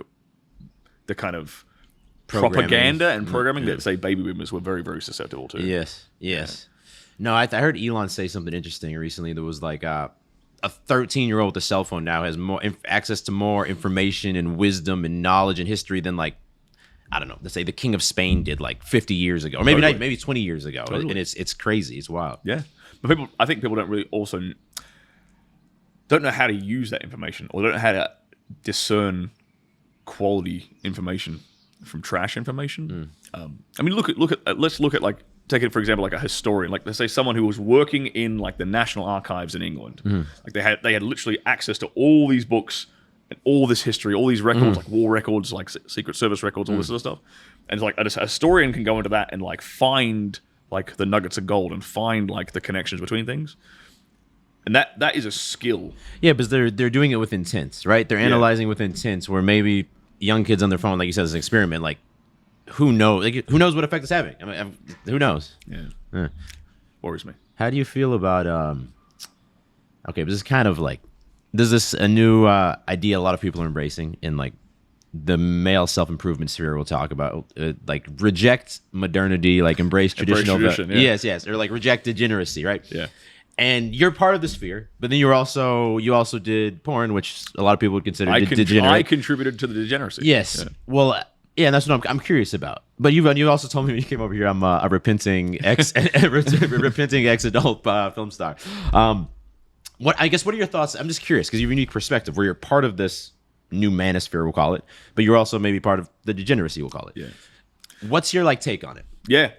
S1: the kind of propaganda and programming that, say, baby boomers were very, very susceptible to.
S2: Yes. No, I heard Elon say something interesting recently. There was like a 13-year-old with a cell phone now has more access to more information and wisdom and knowledge and history than like, I don't know, let's say the King of Spain did like 50 years ago, or maybe not, maybe 20 years ago. And it's crazy. It's wild.
S1: Yeah. But I think people don't really also don't know how to use that information, or don't know how to discern quality information from trash information. I mean, let's look at like, take it for example, like a historian, like let's say someone who was working in like the National Archives in England. Like they had literally access to all these books and all this history, all these records, like war records, like Secret Service records, all this sort of stuff. And it's like a historian can go into that and like find like the nuggets of gold and find like the connections between things. And that is a skill.
S2: Yeah, because they're doing it with intent, right? They're analyzing with intent, where maybe young kids on their phone, like you said, as an experiment, like who knows? Like, who knows what effect it's having? I mean, who knows?
S1: Yeah. Worries me.
S2: How do you feel about? Okay, but this is kind of like there's a new idea a lot of people are embracing in like the male self-improvement sphere. We'll talk about like reject modernity, like embrace traditional. Yes, or like reject degeneracy, right?
S1: Yeah.
S2: And you're part of the sphere, but then you also did porn, which a lot of people would consider degenerate.
S1: I contributed to the degeneracy.
S2: Yes. Yeah. Well, that's what I'm curious about. But you also told me when you came over here, I'm a repenting ex-adult film star. What are your thoughts? I'm just curious because you have a unique perspective where you're part of this new manosphere, we'll call it, but you're also maybe part of the degeneracy, we'll call it.
S1: Yeah.
S2: What's your like take on it?
S1: Yeah.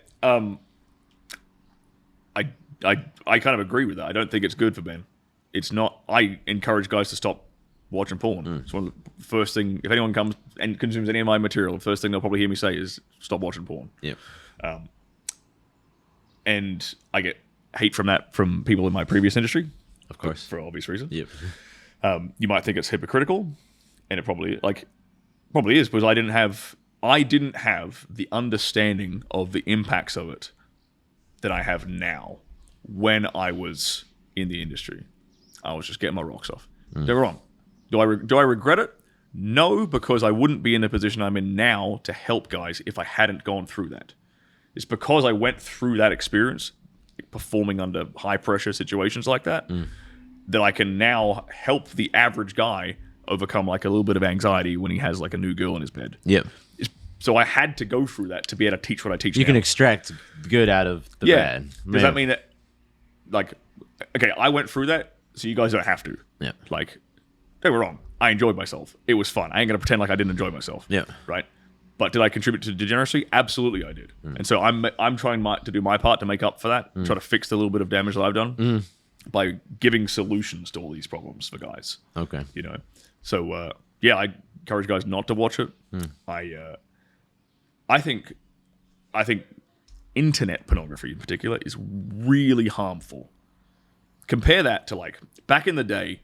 S1: I kind of agree with that. I don't think it's good for men. It's not. I encourage guys to stop watching porn. It's one of the first thing. If anyone comes and consumes any of my material, the first thing they'll probably hear me say is stop watching porn.
S2: Yeah.
S1: And I get hate from that from people in my previous industry,
S2: Of course.
S1: for obvious reasons.
S2: Yep.
S1: You might think it's hypocritical, and it probably is, because I didn't have the understanding of the impacts of it that I have now when I was in the industry. I was just getting my rocks off. They're wrong. Do I regret it? No, because I wouldn't be in the position I'm in now to help guys if I hadn't gone through that. It's because I went through that experience, performing under high pressure situations like that, that I can now help the average guy overcome like a little bit of anxiety when he has like a new girl in his bed.
S2: Yep.
S1: So I had to go through that to be able to teach what I teach
S2: You
S1: now.
S2: can extract good out of the bad.
S1: Does that mean that, like, okay, I went through that, so you guys don't have to.
S2: Yeah.
S1: Like, they were wrong. I enjoyed myself. It was fun. I ain't going to pretend like I didn't enjoy myself.
S2: Yeah.
S1: Right? But did I contribute to degeneracy? Absolutely I did. And so I'm trying to do my part to make up for that, try to fix the little bit of damage that I've done by giving solutions to all these problems for guys.
S2: Okay.
S1: You know? So, yeah, I encourage guys not to watch it. I think internet pornography in particular is really harmful. Compare that to, like, back in the day,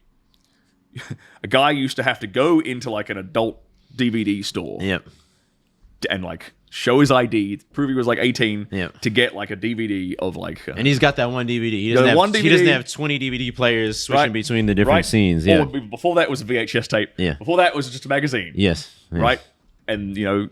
S1: a guy used to have to go into like an adult DVD store
S2: Yep.
S1: and like show his ID, prove he was like 18
S2: Yep.
S1: to get like a DVD of like
S2: And he's got that one DVD. He
S1: The
S2: doesn't,
S1: one
S2: have, he
S1: DVD.
S2: doesn't have 20 DVD players switching
S1: Right.
S2: between the different
S1: right?
S2: scenes. Yeah.
S1: Or before that was a VHS tape.
S2: Yeah.
S1: Before that was just a magazine.
S2: Yes. Yeah.
S1: Right? And, you know,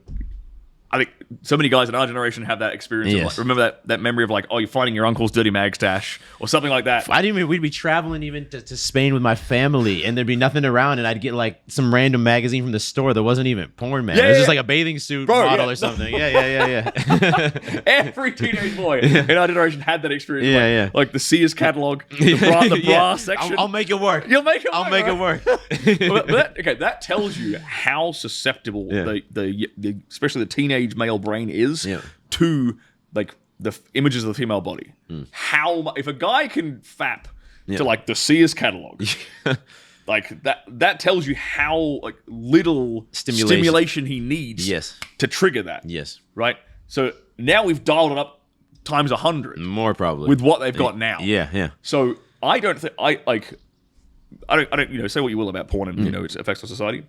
S1: I think so many guys in our generation have that experience. Of,
S2: Yes.
S1: like, remember that memory of like, oh, you're finding your uncle's dirty mag stash or something like that.
S2: I didn't even, we'd be traveling even to Spain with my family, and there'd be nothing around, and I'd get like some random magazine from the store that wasn't even porn, man.
S1: Yeah,
S2: it was just
S1: yeah.
S2: like a bathing suit
S1: Bro,
S2: model
S1: yeah.
S2: or something. Yeah.
S1: Every teenage boy in our generation had that experience.
S2: Yeah,
S1: like,
S2: yeah.
S1: like the Sears catalog, the bra
S2: Yeah.
S1: section.
S2: I'll make it work.
S1: You'll make it work.
S2: I'll make it
S1: right?
S2: work.
S1: But that tells you how susceptible
S2: Yeah.
S1: the especially the teenage male brain is
S2: Yeah.
S1: to like the images of the female body. If a guy can fap
S2: Yeah.
S1: to like the Sears catalog, like that tells you how like little stimulation he needs
S2: Yes.
S1: to trigger that.
S2: Yes.
S1: Right. So now we've dialed it up times 100
S2: More probably.
S1: with what they've got now.
S2: Yeah.
S1: So I don't think I don't you know, say what you will about porn and you know its effects on society.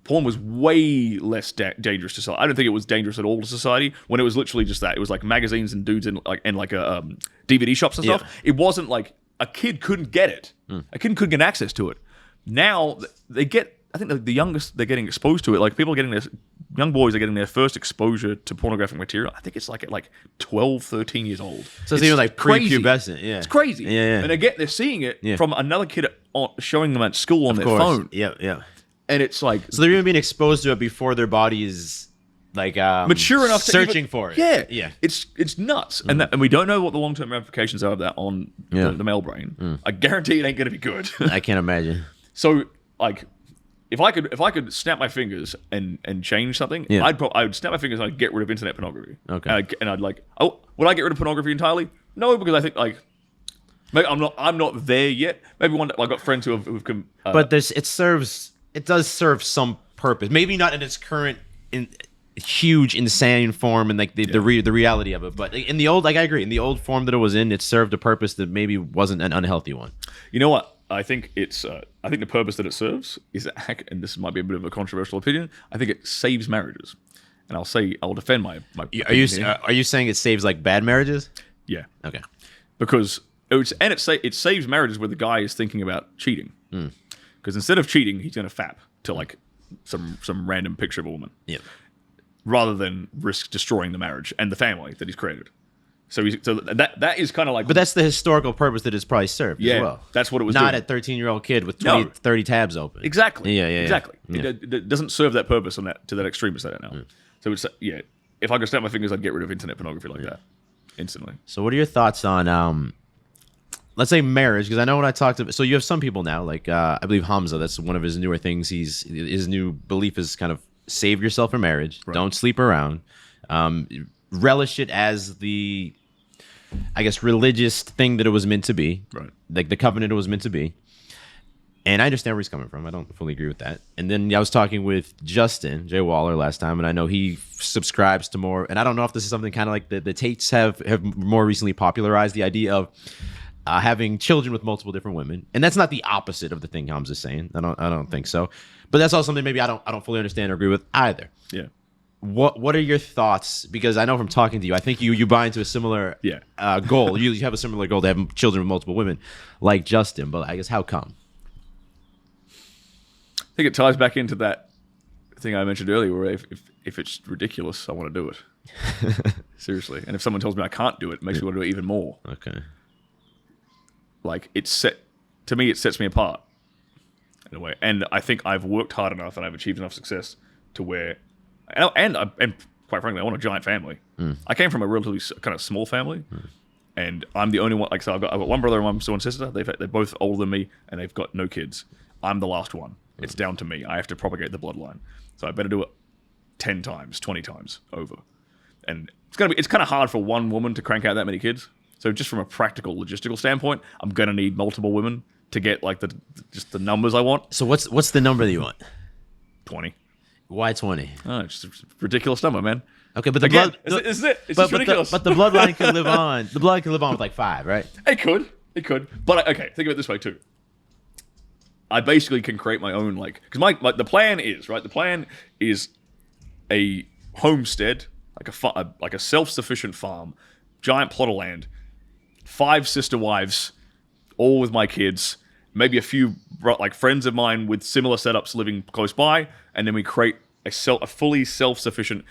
S1: Porn was way less dangerous to society. I don't think it was dangerous at all to society when it was literally just that. It was like magazines and dudes and like DVD shops and stuff. It wasn't like a kid couldn't get it. A kid couldn't get access to it. Now they get. I think the youngest they're getting exposed to it. Like people are getting their young boys are getting their first exposure to pornographic material. I think it's like at like 12, 13 years old.
S2: So it's even like
S1: crazy.
S2: prepubescent. Yeah.
S1: It's crazy.
S2: Yeah.
S1: And they're seeing it
S2: Yeah.
S1: from another kid showing them at school on
S2: Of
S1: their
S2: course.
S1: phone.
S2: Yeah.
S1: And it's like
S2: So they're even being exposed to it before their body is like
S1: mature enough to
S2: searching
S1: even,
S2: for it.
S1: Yeah. It's nuts. And we don't know what the long-term ramifications are of that on the male brain. I guarantee it ain't going to be good.
S2: I can't imagine.
S1: So like if I could snap my fingers and change something,
S2: Yeah.
S1: I would snap my fingers and I'd get rid of internet pornography.
S2: Okay.
S1: And I'd like, would I get rid of pornography entirely? No, because I think like maybe I'm not there yet. Maybe one day I've got friends who've come.
S2: But it does serve some purpose. Maybe not in its current huge insane form and like the reality of it. But in the old, like I agree, in the old form that it was in, it served a purpose that maybe wasn't an unhealthy one.
S1: You know what? I think it's. I think the purpose that it serves is, and this might be a bit of a controversial opinion. I think it saves marriages, and I'll defend my.
S2: Are you saying it saves like bad marriages?
S1: Yeah,
S2: Okay.
S1: because it saves marriages where the guy is thinking about cheating, because instead of cheating, he's going to fap to like some random picture of a woman, rather than risk destroying the marriage and the family that he's created. So that is kind of like.
S2: But that's the historical purpose that it's probably served as well.
S1: That's what it was
S2: Not
S1: doing.
S2: a 13-year-old kid with 30 tabs open.
S1: Exactly.
S2: Yeah.
S1: Exactly.
S2: Yeah.
S1: It doesn't serve that purpose to that extreme extent now. So it's if I could snap my fingers, I'd get rid of internet pornography like that instantly.
S2: So what are your thoughts on let's say marriage? Because I know when I talked about, so you have some people now, like I believe Hamza, that's one of his newer things. His new belief is kind of save yourself for marriage. Right. Don't sleep around. Relish it as the I guess, religious thing that it was meant to be.
S1: Right.
S2: Like the covenant it was meant to be. And I understand where he's coming from. I don't fully agree with that. And then I was talking with Justin J. Waller last time, and I know he subscribes to more. And I don't know if this is something kind of like the Tates have more recently popularized the idea of having children with multiple different women. And that's not the opposite of the thing Hamza's saying. I don't think so. But that's also something maybe I don't fully understand or agree with either.
S1: Yeah.
S2: What are your thoughts? Because I know from talking to you, I think you buy into a similar goal. You have a similar goal to have children with multiple women, like Justin. But I guess how come?
S1: I think it ties back into that thing I mentioned earlier, where if it's ridiculous, I want to do it. Seriously. And if someone tells me I can't do it, it makes me want to do it even more.
S2: Okay.
S1: Like, it sets me apart in a way. And I think I've worked hard enough and I've achieved enough success to where, and quite frankly, I want a giant family. I came from a relatively kind of small family, and I'm the only one. Like, so I've got one brother and one sister. They're both older than me, and they've got no kids. I'm the last one. It's down to me. I have to propagate the bloodline. So I better do it 10 times, 20 times over. And it's kind of hard for one woman to crank out that many kids. So just from a practical, logistical standpoint, I'm going to need multiple women to get like just the numbers I want.
S2: So what's the number that you want?
S1: 20.
S2: Why 20?
S1: Oh, it's just a ridiculous number, man.
S2: Okay, but the
S1: Again,
S2: blood...
S1: this is it. It's just ridiculous.
S2: But the bloodline can live on. The blood can live on with like 5, right?
S1: It could. But okay, think of it this way too. I basically can create my own, like, because the plan is a homestead, like a self-sufficient farm, giant plot of land, 5 sister wives, all with my kids, maybe a few like friends of mine with similar setups living close by, and then we create a fully self-sufficient,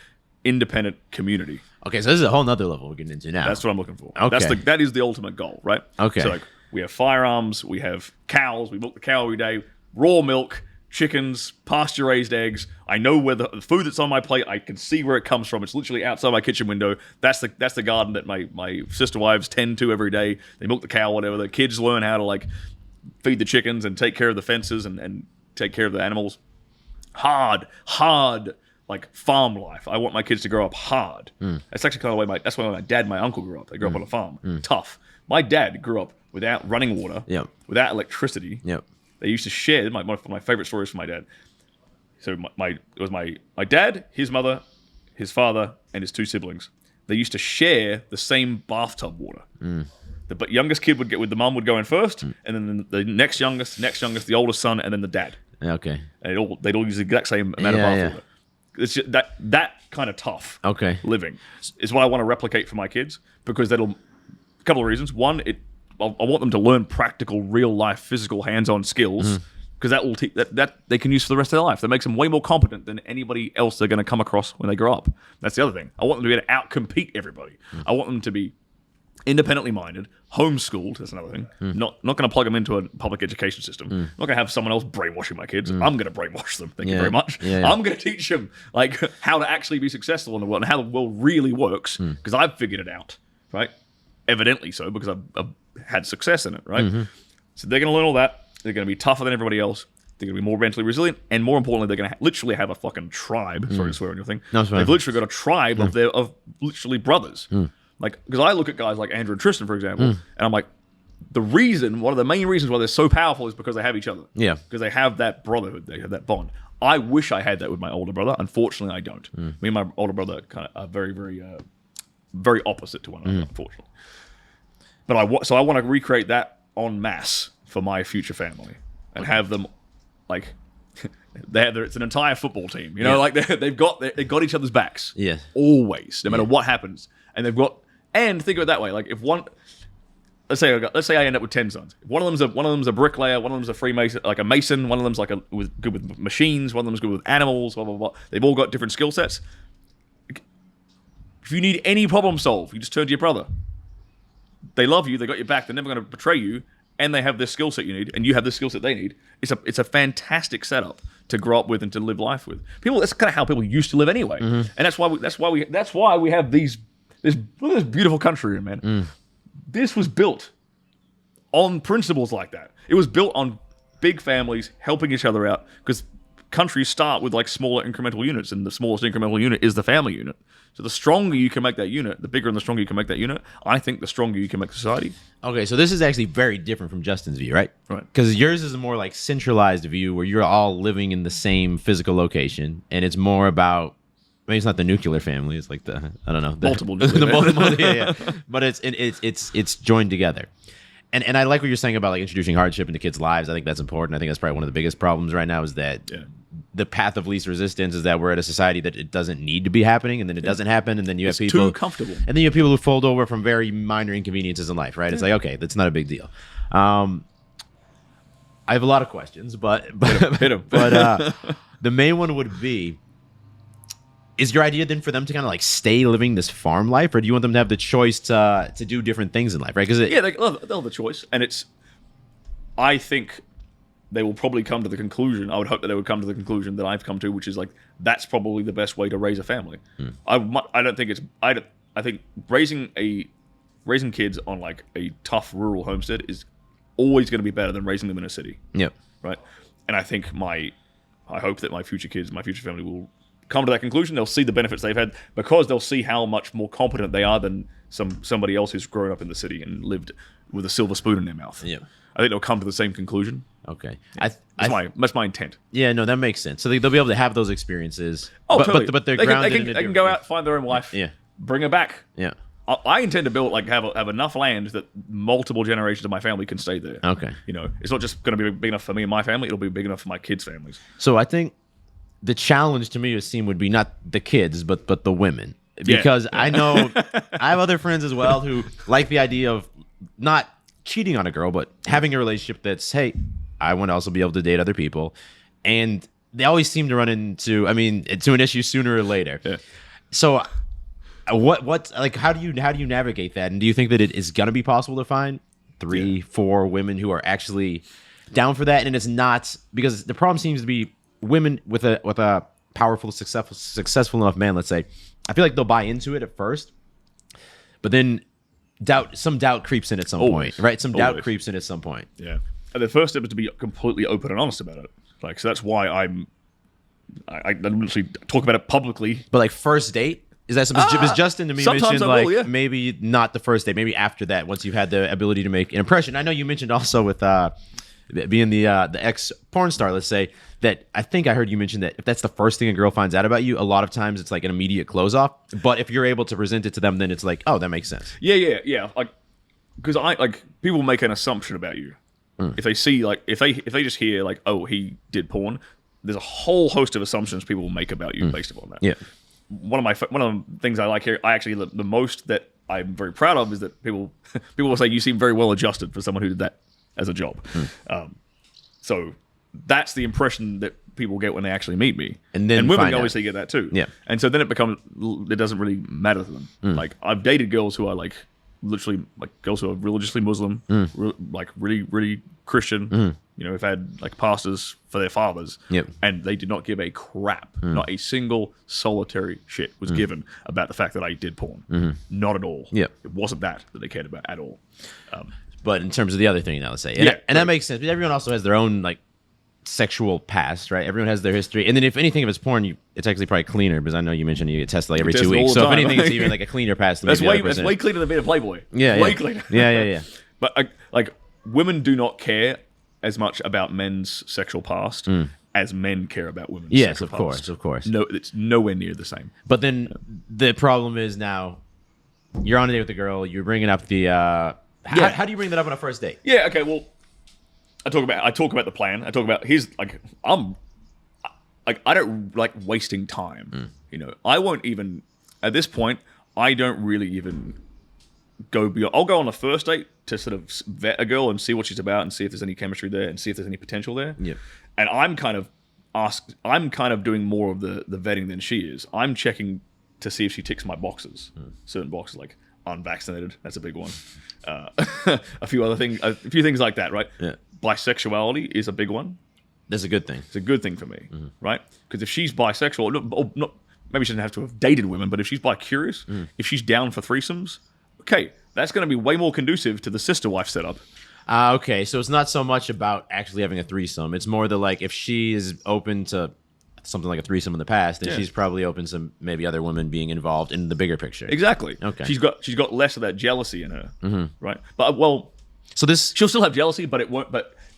S1: independent community.
S2: Okay, so this is a whole nother level we're getting into now.
S1: That's what I'm looking for.
S2: Okay.
S1: That is the ultimate goal, right?
S2: Okay.
S1: So like, we have firearms, we have cows, we milk the cow every day, raw milk, chickens, pasture-raised eggs. I know where the food that's on my plate, I can see where it comes from. It's literally outside my kitchen window. That's the garden that my sister wives tend to every day. They milk the cow, whatever. The kids learn how to like feed the chickens and take care of the fences and take care of the animals. Hard, like farm life. I want my kids to grow up hard. That's actually kind of the way that's why my dad and my uncle grew up. They grew up on a farm. Tough. My dad grew up without running water, without electricity.
S2: Yep.
S1: They used to share. One of my favorite stories from my dad. So it was my dad, his mother, his father, and his 2 siblings. They used to share the same bathtub water. The youngest kid the mum would go in first, and then the next youngest, the oldest son, and then the dad.
S2: Okay.
S1: And they'd all use the exact same amount of bathwater. It's just that kind of tough living is what I want to replicate for my kids, because a couple of reasons. One, I want them to learn practical, real life, physical, hands-on skills, because that will that they can use for the rest of their life. That makes them way more competent than anybody else they're going to come across when they grow up. That's the other thing. I want them to be able to out-compete everybody. I want them to be independently minded, homeschooled. That's another thing. Not going to plug them into a public education system. Not going to have someone else brainwashing my kids. I'm going to brainwash them. Thank you very much. I'm going to teach them like how to actually be successful in the world and how the world really works, because I've figured it out, right? Evidently so, because I've had success in it, right? So they're going to learn all that. They're going to be tougher than everybody else. They're going to be more mentally resilient, and more importantly, they're going to literally have a fucking tribe. Sorry to swear on your thing.
S2: No,
S1: they've literally got a tribe of literally brothers. Like, because I look at guys like Andrew and Tristan, for example, and I'm like, one of the main reasons why they're so powerful is because they have each other. Yeah. Because they have that brotherhood, they have that bond. I wish I had that with my older brother. Unfortunately, I don't. Me and my older brother kind of are very, very, very opposite to one another, unfortunately. But I want to recreate that en masse for my future family and have them like it's an entire football team. You know, like they've got each other's backs. Yeah. Always, no matter what happens, and and think of it that way. Like if one, let's say I end up with 10 sons. If one of them's a bricklayer, one of them's a freemason, like a mason. One of them's like good with machines. One of them's good with animals. Blah blah blah. They've all got different skill sets. If you need any problem solved, you just turn to your brother. They love you. They got your back. They're never going to betray you, and they have this skill set you need, and you have the skill set they need. It's a fantastic setup to grow up with and to live life with. People. That's kind of how people used to live anyway, and that's why we have this look at this beautiful country, man. This was built on principles like that. It was built on big families helping each other out, because countries start with like smaller incremental units, and the smallest incremental unit is the family unit. So the stronger you can make that unit, the bigger and the stronger you can make that unit, I think the stronger you can make society.
S2: Okay, so this is actually very different from Justin's view, right?
S1: Right.
S2: Because yours is a more like centralized view where you're all living in the same physical location, and it's more about maybe it's not the nuclear family, it's like the I don't know
S1: Multiple
S2: the
S1: nuclear
S2: multiple, yeah. But it's joined together. And I like what you're saying about like introducing hardship into kids' lives. I think that's important. I think that's probably one of the biggest problems right now is that the path of least resistance is that we're at a society that it doesn't need to be happening, and then it doesn't happen, and then you have people
S1: too comfortable,
S2: and then you have people who fold over from very minor inconveniences in life, right? It's like, okay, that's not a big deal. I have a lot of questions, but
S1: hit 'em.
S2: The main one would be: is your idea then for them to kind of like stay living this farm life, or do you want them to have the choice to do different things in life, right? Because
S1: they'll have the choice, and I think they will probably come to the conclusion. I would hope that they would come to the conclusion that I've come to, which is like that's probably the best way to raise a family. I don't think it's. I think raising kids on like a tough rural homestead is always going to be better than raising them in a city.
S2: Yep.
S1: Right. And I think I hope that my future kids, my future family will come to that conclusion. They'll see the benefits they've had because they'll see how much more competent they are than somebody else who's grown up in the city and lived with a silver spoon in their mouth.
S2: Yeah.
S1: I think they'll come to the same conclusion.
S2: Okay.
S1: Yeah. That's my intent.
S2: Yeah, no, that makes sense. So they'll be able to have those experiences.
S1: Oh,
S2: but,
S1: totally.
S2: But they're
S1: they
S2: grounded
S1: can, they can go out, find their own wife, bring her back.
S2: Yeah.
S1: I intend to build have enough land that multiple generations of my family can stay there.
S2: Okay.
S1: It's not just going to be big enough for me and my family. It'll be big enough for my kids' families.
S2: So I think the challenge to me would be not the kids, but the women, because I know I have other friends as well who like the idea of not cheating on a girl, but having a relationship that's, hey, I want to also be able to date other people, and they always seem to run into an issue sooner or later.
S1: Yeah.
S2: So what like how do you navigate that, and do you think that it is going to be possible to find 3-4 women who are actually down for that? And it's not, because the problem seems to be women with a powerful, successful enough man, let's say. I feel like they'll buy into it at first, but then some doubt creeps in at some point, right? Doubt creeps in at some point.
S1: Yeah. And the first step is to be completely open and honest about it. Like, so that's why I literally talk about it publicly.
S2: But like first date, is that something? Because Justin to me mentioned like
S1: maybe
S2: not the first date, maybe after that, once you've had the ability to make an impression. I know you mentioned also with being the ex porn star, let's say, that I think I heard you mention that if that's the first thing a girl finds out about you, a lot of times it's like an immediate close off. But if you're able to present it to them, then it's like, oh, that makes sense.
S1: Yeah. Like, because people make an assumption about you. If they see if they just hear like, oh, he did porn, there's a whole host of assumptions people will make about you based upon that.
S2: Yeah.
S1: One of the things I like here, the most that I'm very proud of, is that people will say you seem very well adjusted for someone who did that as a job. So that's the impression that people get when they actually meet me, and women obviously get that too.
S2: Yeah.
S1: And so then it doesn't really matter to them. Like, I've dated girls who are like literally like girls who are religiously Muslim, like really, really Christian. Have had like pastors for their fathers, and they did not give a crap. Not a single solitary shit was given about the fact that I did porn. Not at all.
S2: Yeah.
S1: It wasn't that they cared about at all.
S2: But in terms of the other thing, now let's say, and that makes sense. But everyone also has their own like sexual past, right? Everyone has their history, and then if anything, if it's porn, it's actually probably cleaner, because I know you mentioned you get tested like every 2 weeks. So if anything, it's even like a cleaner past.
S1: That's way cleaner than being a Playboy. Way cleaner.
S2: Yeah.
S1: But like women do not care as much about men's sexual past as men care about women's sexual past.
S2: Of course.
S1: No, it's nowhere near the same.
S2: But then the problem is now you're on a date with a girl. You're bringing up the. How do you bring that up on a first date?
S1: Yeah. Okay. Well, I talk about the plan. I talk about I don't like wasting time. I won't even at this point. I don't really even go beyond. I'll go on a first date to sort of vet a girl and see what she's about and see if there's any chemistry there and see if there's any potential there.
S2: Yeah.
S1: And I'm kind of doing more of the vetting than she is. I'm checking to see if she ticks my boxes. Certain boxes like unvaccinated. That's a big one. A few things like that, right?
S2: Yeah.
S1: Bisexuality is a big one.
S2: That's a good thing.
S1: It's a good thing for me, right? Because if she's bisexual, or not, maybe she doesn't have to have dated women, but if she's bi-curious, if she's down for threesomes, okay, that's going to be way more conducive to the sister wife setup.
S2: Okay, so it's not so much about actually having a threesome. It's more the like if she is open to something like a threesome in the past, then
S1: Yeah.
S2: she's probably open to maybe other women being involved in the bigger picture.
S1: Exactly.
S2: Okay.
S1: She's got less of that jealousy in her, right? But
S2: So this,
S1: she'll still have jealousy, but it won't.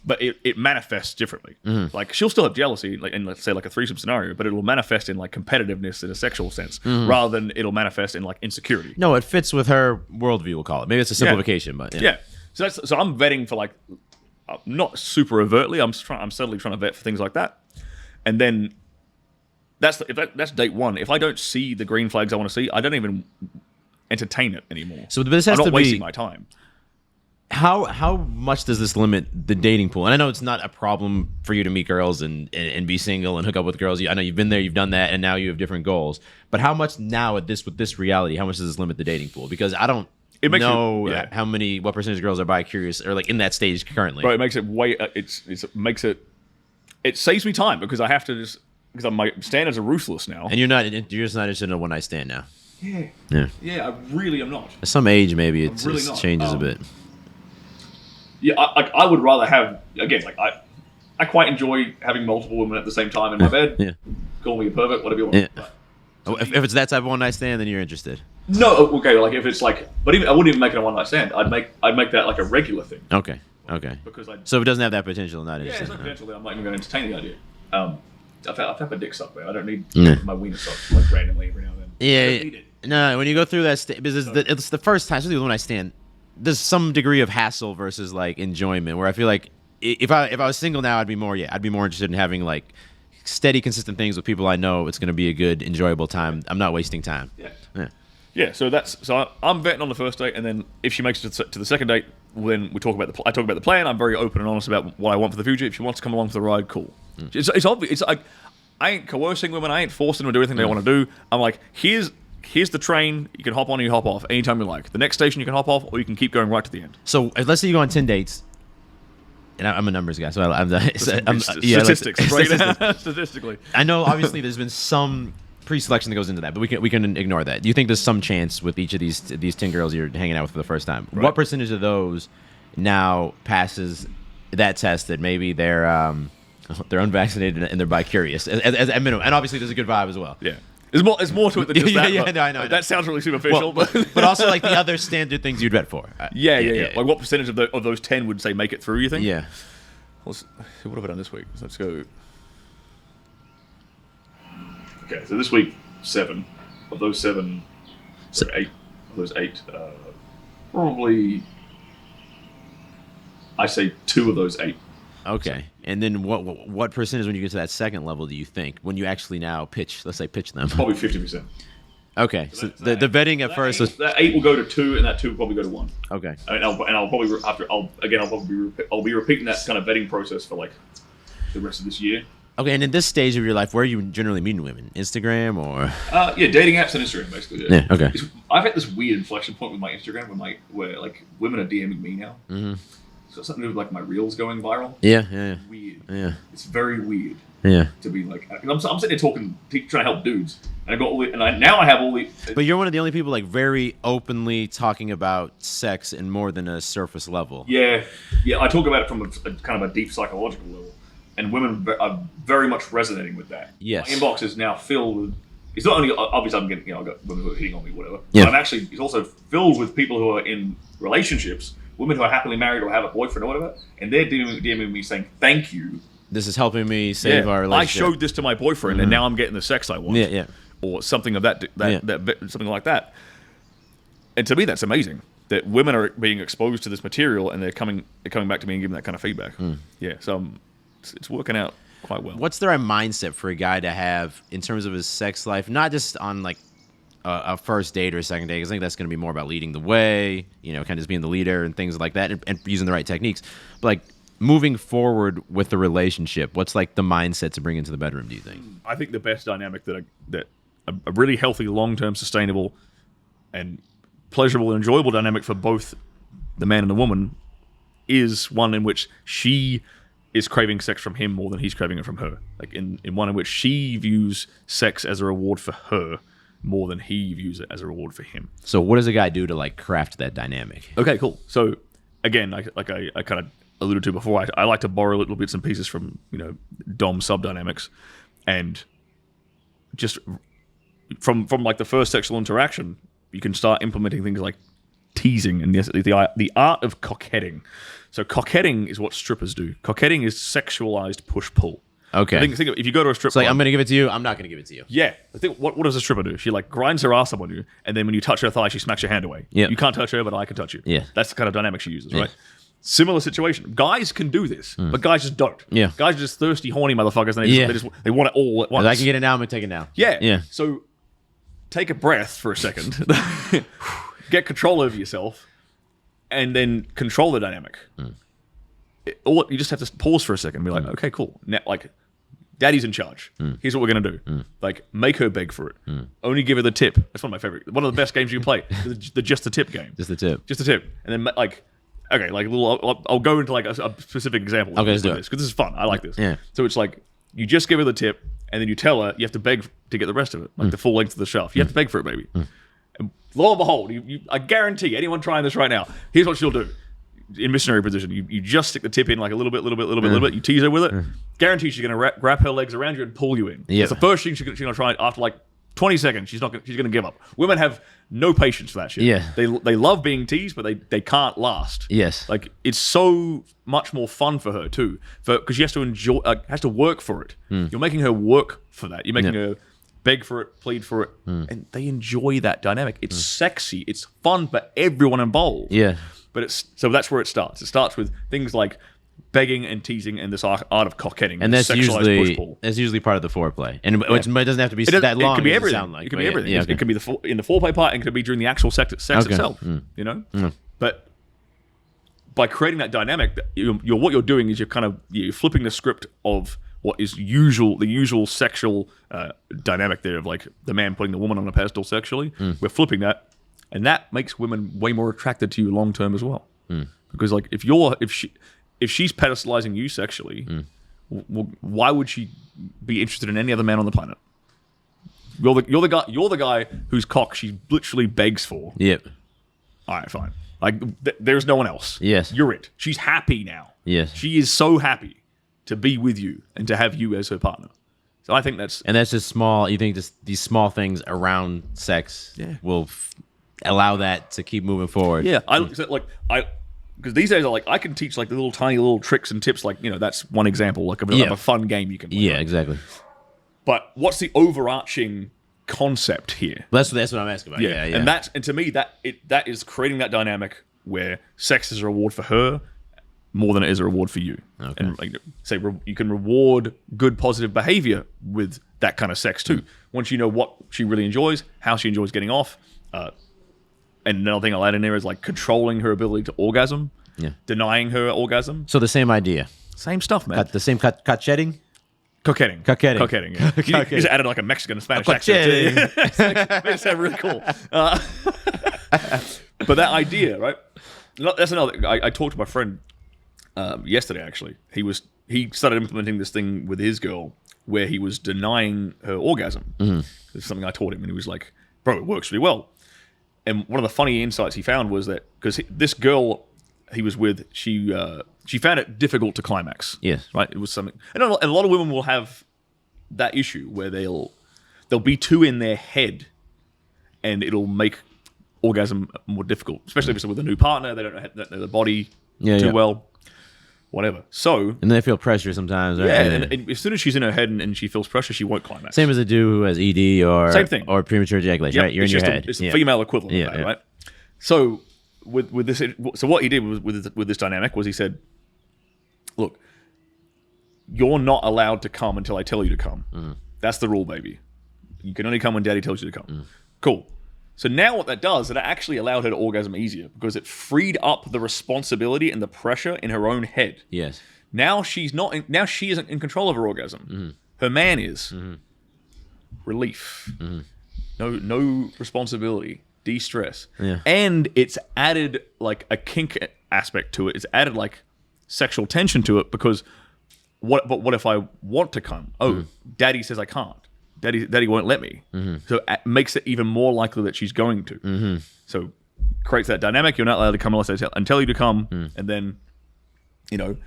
S1: But it manifests differently. Like she'll still have jealousy, like in, let's say, like a threesome scenario, but it'll manifest in like competitiveness in a sexual sense, rather than it'll manifest in like insecurity.
S2: no, it fits with her worldview. We'll call it. Maybe it's a simplification, but
S1: Yeah. So I'm vetting for like, not super overtly. I'm subtly trying to vet for things like that, and then that's date one. If I don't see the green flags I want to see, I don't even entertain it anymore.
S2: So this has
S1: I'm
S2: to
S1: not wasting
S2: be
S1: my time.
S2: how much does this limit the dating pool? And I know it's not a problem for you to meet girls and be single and hook up with girls. I know you've been there, you've done that, and now you have different goals. But how much now with this reality? How much does this limit the dating pool? Because I don't know what percentage of girls are bi-curious or like in that stage currently.
S1: Right, it makes it way. It saves me time because I have to because my standards are ruthless now.
S2: And you're just not interested in a one night stand now.
S1: Yeah, I really am not.
S2: At some age, maybe it
S1: really not.
S2: changes a bit.
S1: Yeah, I would rather have, again, like I quite enjoy having multiple women at the same time in my bed.
S2: Yeah.
S1: Call me a pervert, whatever you want.
S2: Yeah. If it's that type of one night stand, then you're interested.
S1: No, okay, like if it's like, but even I wouldn't even make it a one night stand. I'd make that like a regular thing.
S2: Okay.
S1: Because
S2: So if it doesn't have that potential, not
S1: yeah,
S2: interested.
S1: it's not potential that I'm not even going to entertain the idea. I've had my dick sucked, man. I don't need my wiener sucked like randomly every now and then. I don't need it.
S2: No, when you go through that stage, because it's the first time, especially when I stand, there's some degree of hassle versus like enjoyment. Where I feel like if I was single now, I'd be more interested in having like steady, consistent things with people I know. It's going to be a good, enjoyable time. I'm not wasting time.
S1: Yeah. So I'm vetting on the first date, and then if she makes it to the second date, then I talk about the plan. I'm very open and honest about what I want for the future. If she wants to come along for the ride, cool. It's obvious. It's like I ain't coercing women. I ain't forcing them to do anything they want to do. I'm like, here's the train. You can hop on or you hop off anytime you like. The next station you can hop off, or you can keep going right to the end.
S2: So let's say you go on 10 dates. And I'm a numbers guy, so I'm
S1: statistics, right? Statistically,
S2: I know obviously there's been some pre-selection that goes into that, but we can ignore that. Do you think there's some chance with each of these 10 girls you're hanging out with for the first time? Right. What percentage of those now passes that test that maybe they're unvaccinated and they're bi-curious as a minimum? And obviously there's a good vibe as well.
S1: Yeah. There's more to it than just that.
S2: Yeah, I know.
S1: That sounds really superficial,
S2: but also like the other standard things you'd vet for.
S1: Yeah. Like what percentage of those 10 would say make it through? You think?
S2: Yeah.
S1: What have I done this week? Let's go. Okay, so this week 7 of those 7, sorry, 8 of those 8, probably I say 2 of those 8.
S2: Okay, and then what percentage when you get to that second level do you think when you actually now pitch? Let's say pitch them.
S1: Probably 50%.
S2: Okay, so the vetting at first was
S1: that 8 will go to 2, and that 2 will probably go to 1.
S2: Okay,
S1: I'll probably I'll be repeating that kind of vetting process for like the rest of this year.
S2: Okay, and in this stage of your life, where are you generally meeting women? Instagram or?
S1: Dating apps and Instagram basically.
S2: Yeah. Okay.
S1: I've hit this weird inflection point with my Instagram where like women are DMing me now. Mm-hmm. It's got something to do with like my reels going viral.
S2: Yeah.
S1: Weird.
S2: Yeah.
S1: It's very weird.
S2: Yeah.
S1: To be like, I'm sitting there trying to help dudes, and I got all the, and now I have all the.
S2: But you're one of the only people like very openly talking about sex in more than a surface level.
S1: Yeah. I talk about it from a kind of a deep psychological level, and women are very much resonating with that.
S2: Yes.
S1: My inbox is now filled with. It's not only obviously I'm getting I've got women who are hitting on me, whatever.
S2: Yeah.
S1: But it's also filled with people who are in relationships, women who are happily married or have a boyfriend or whatever, and they're DMing me saying thank you.
S2: This is helping me save our relationship.
S1: I showed this to my boyfriend, and now I'm getting the sex I want.
S2: Yeah.
S1: Or something of that something like that. And to me, that's amazing that women are being exposed to this material, and they're coming back to me and giving that kind of feedback. Yeah, so it's working out quite well.
S2: What's the right mindset for a guy to have in terms of his sex life? Not just on like a first date or a second date, because I think that's going to be more about leading the way, kind of just being the leader and things like that, and using the right techniques. But like moving forward with the relationship, what's like the mindset to bring into the bedroom, do you think?
S1: I think the best dynamic that a really healthy, long-term, sustainable, and pleasurable and enjoyable dynamic for both the man and the woman is one in which she is craving sex from him more than he's craving it from her. Like in one in which she views sex as a reward for her more than he views it as a reward for him.
S2: So what does a guy do to like craft that dynamic?
S1: Okay, cool. So again, I kind of alluded to before, I like to borrow little bits and pieces from Dom sub dynamics, and just from like the first sexual interaction, you can start implementing things like teasing and the art of coquetting. So coquetting is what strippers do. Coquetting is sexualized push-pull.
S2: Okay.
S1: Think of, if you go to a strip
S2: It's like,
S1: club,
S2: I'm going to give it to you. I'm not going to give it to you.
S1: yeah. I think what does a stripper do? She like grinds her ass up on you, and then when you touch her thigh, she smacks your hand away.
S2: Yep.
S1: You can't touch her, but I can touch you.
S2: Yeah.
S1: That's the kind of dynamic she uses, right? Similar situation. Guys can do this, but guys just don't.
S2: Yeah.
S1: Guys are just thirsty, horny motherfuckers, and they want it all at once.
S2: If I can get it now, I'm going to take it now.
S1: Yeah.
S2: Yeah.
S1: So take a breath for a second, get control over yourself, and then control the dynamic. Or you just have to pause for a second and be like, okay, cool. Now, like, Daddy's in charge. Here's what we're gonna do. Like, make her beg for it. Only give her the tip. That's one of my favorite. One of the best games you can play. The just the tip game.
S2: Just the tip.
S1: Just the tip. And then like, okay, like a little. I'll go into like a specific example.
S2: Okay, let's do it.
S1: Because this is fun. I like this.
S2: Yeah.
S1: So it's like you just give her the tip, and then you tell her you have to beg to get the rest of it, like the full length of the shaft. You have to beg for it, baby. And lo and behold, I guarantee anyone trying this right now, here's what she'll do. In missionary position, you just stick the tip in like a little bit. You tease her with it. Guarantee she's going to wrap her legs around you and pull you in.
S2: Yeah.
S1: That's the first thing she's going to try. After like 20 seconds, she's going to give up. Women have no patience for that shit.
S2: Yeah.
S1: They love being teased, but they can't last.
S2: Yes.
S1: Like it's so much more fun for her too, because she has to enjoy, has to work for it. You're making her work for that. You're making her beg for it, plead for it, and they enjoy that dynamic. It's sexy. It's fun for everyone involved.
S2: Yeah.
S1: But so that's where it starts. It starts with things like begging and teasing and this art of coquetting.
S2: And that's
S1: sexualized push-pull.
S2: usually part of the foreplay. And it doesn't have to be that long.
S1: It can be
S2: as
S1: everything.
S2: Sound like,
S1: it can be everything.
S2: Yeah, okay.
S1: It can be in the foreplay part, and it can be during the actual sex itself. You know, but by creating that dynamic, what you're doing is you're flipping the script of what is the usual sexual dynamic there of like the man putting the woman on a pedestal sexually. We're flipping that. And that makes women way more attracted to you long term as well, because like if she's pedestalizing you sexually, why would she be interested in any other man on the planet? You're the guy whose cock she literally begs for.
S2: Yep.
S1: All right, fine. Like there's no one else.
S2: Yes.
S1: You're it. She's happy now.
S2: Yes.
S1: She is so happy to be with you and to have you as her partner. So I think that's
S2: just small. You think just these small things around sex will allow that to keep moving forward.
S1: Yeah, because these days I can teach like the little tiny little tricks and tips. Like that's one example like of a fun game you can play.
S2: Yeah, exactly.
S1: But what's the overarching concept here?
S2: That's what I'm asking about. Yeah.
S1: And to me that is creating that dynamic where sex is a reward for her more than it is a reward for you. Okay. And like, say you can reward good positive behavior with that kind of sex too. Once you know what she really enjoys, how she enjoys getting off. And another thing I'll add in there is like controlling her ability to orgasm, denying her orgasm.
S2: So the same idea.
S1: Same stuff, man.
S2: The same coquetting?
S1: Coquetting. Yeah. You just added like a Mexican and Spanish accent. Makes it sound really cool. But that idea, right? That's another. I talked to my friend yesterday, actually. He started implementing this thing with his girl where he was denying her orgasm. It's something I taught him, and he was like, bro, it works really well. And one of the funny insights he found was that because this girl he was with, she found it difficult to climax.
S2: Yes,
S1: right. It was something, and a lot of women will have that issue where they'll be too in their head, and it'll make orgasm more difficult, especially if it's with a new partner. They don't know the body too well. Whatever. So
S2: and they feel pressure sometimes. Right?
S1: Yeah, and as soon as she's in her head and she feels pressure, she won't climax.
S2: Same as a dude who has ED or
S1: same thing.
S2: Or premature ejaculation. Right, you're in your head.
S1: It's the female equivalent of that, right? So with this, so what he did with this dynamic was he said, "Look, you're not allowed to come until I tell you to come. That's the rule, baby. You can only come when Daddy tells you to come. Cool." So now what that does, it actually allowed her to orgasm easier because it freed up the responsibility and the pressure in her own head.
S2: Yes.
S1: Now she isn't in control of her orgasm. Her man is. Relief. No responsibility. De-stress.
S2: Yeah.
S1: And it's added like a kink aspect to it. It's added like sexual tension to it because what if I want to come? Oh, Daddy says I can't. Daddy won't let me. So it makes it even more likely that she's going to. So creates that dynamic. You're not allowed to come unless I tell you to come. And then, and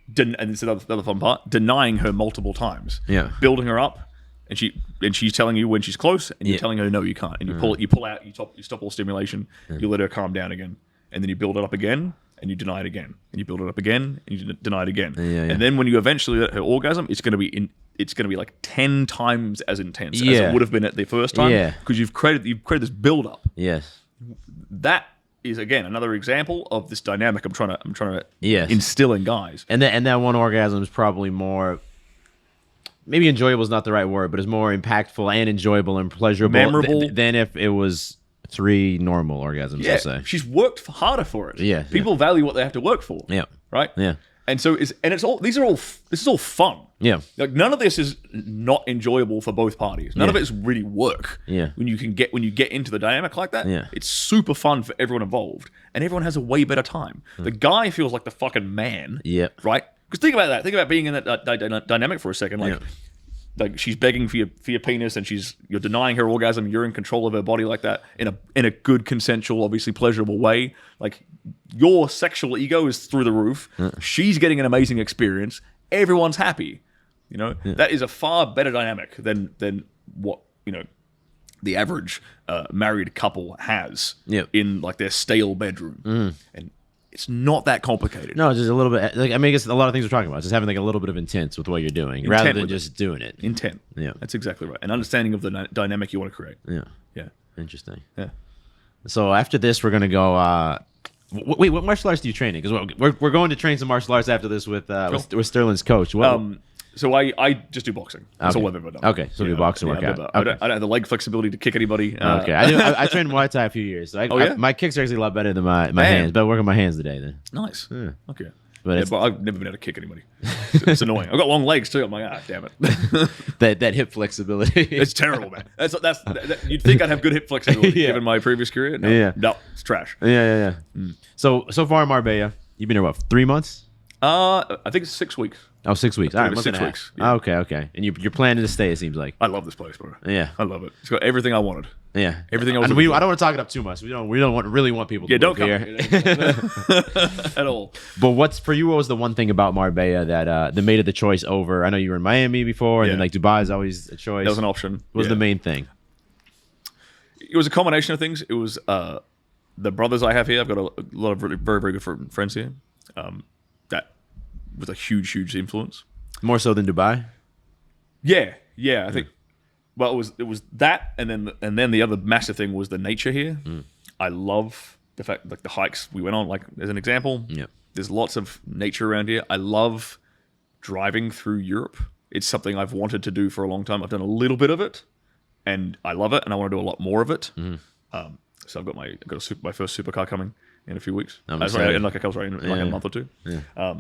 S1: this is the other fun part, denying her multiple times.
S2: Yeah.
S1: Building her up, and she's telling you when she's close, and you're telling her no, you can't, and you pull out, you stop all stimulation, you let her calm down again, and then you build it up again, and you deny it again, and you build it up again, and you deny it again, and then when you eventually let her orgasm, it's going to be like 10 times as intense as it would have been at the first time, because you've created this build up.
S2: Yes,
S1: that is again another example of this dynamic I'm trying to instill in guys.
S2: And that one orgasm is probably more, maybe enjoyable is not the right word, but it's more impactful and enjoyable and pleasurable,
S1: memorable
S2: than if it was 3 normal orgasms.
S1: Yeah,
S2: I'll say
S1: she's worked harder for it.
S2: Yeah,
S1: people value what they have to work for.
S2: Yeah,
S1: right.
S2: Yeah,
S1: and so this is all fun.
S2: Yeah,
S1: like none of this is not enjoyable for both parties. None of it is really work.
S2: Yeah,
S1: when you get into the dynamic like that, it's super fun for everyone involved, and everyone has a way better time. The guy feels like the fucking man.
S2: Yeah,
S1: right. Because think about that. Think about being in that dynamic for a second. Like she's begging for your penis, and you're denying her orgasm. You're in control of her body like that in a good, consensual, obviously pleasurable way. Like your sexual ego is through the roof. She's getting an amazing experience. Everyone's happy. That is a far better dynamic than what the average married couple has in like their stale bedroom. And it's not that complicated.
S2: No, it's just a little bit. Like, I mean, I guess a lot of things we're talking about. Just having like a little bit of intent with what you're doing, rather than just doing it.
S1: Intent.
S2: Yeah,
S1: that's exactly right. An understanding of the dynamic you want to create. Yeah.
S2: Interesting.
S1: Yeah.
S2: So after this, we're gonna go. Wait, what martial arts do you train in? Because we're going to train some martial arts after this with Stirling's coach.
S1: So I just do boxing. That's all I've ever done.
S2: Okay, so do boxing workout.
S1: I don't have the leg flexibility to kick anybody.
S2: Okay, I trained Muay Thai a few years. So my kicks are actually a lot better than my hands. But I work on my hands today then.
S1: Nice.
S2: Yeah.
S1: Okay. But I've never been able to kick anybody. It's annoying. I've got long legs too. I'm like, damn it.
S2: that hip flexibility.
S1: It's terrible, man. You'd think I'd have good hip flexibility given my previous career. No, it's trash.
S2: Yeah. So far in Marbella, you've been here what, 3 months?
S1: I think it's 6 weeks.
S2: Oh, 6 weeks. All right,
S1: 6 weeks.
S2: Yeah. Okay. And you're planning to stay, it seems like.
S1: I love this place, bro.
S2: Yeah.
S1: I love it. It's got everything I wanted.
S2: Yeah.
S1: Everything I was.
S2: And I don't want to talk it up too much. We don't really want people to
S1: don't come
S2: here.
S1: At all.
S2: But what was the one thing about Marbella that made it the choice over? I know you were in Miami before, and then like Dubai is always a choice.
S1: That was an option.
S2: What was the main thing?
S1: It was a combination of things. It was the brothers I have here. I've got a lot of really very, very good friends here. That was a huge influence.
S2: More so than Dubai?
S1: Yeah. I think. Well, it was that, and then the other massive thing was the nature here. I love the fact, like the hikes we went on. Like as an example, there's lots of nature around here. I love driving through Europe. It's something I've wanted to do for a long time. I've done a little bit of it, and I love it, and I want to do a lot more of it. So I've got my first supercar coming in a few weeks. In like a month or two. Yeah.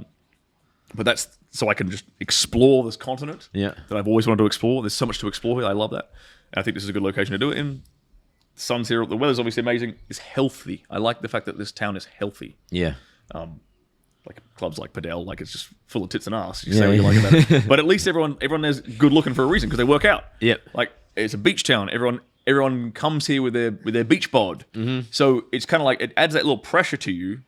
S1: But that's so I can just explore this continent that I've always wanted to explore. There's so much to explore here. I love that. And I think this is a good location to do it in. The sun's here. The weather's obviously amazing. It's healthy. I like the fact that this town is healthy.
S2: Yeah.
S1: Like clubs like Padel, like it's just full of tits and ass. You say what you like about it. But at least everyone there's good looking for a reason because they work out.
S2: Yep.
S1: Like it's a beach town. Everyone comes here with their beach bod. So it's kind of like it adds that little pressure to you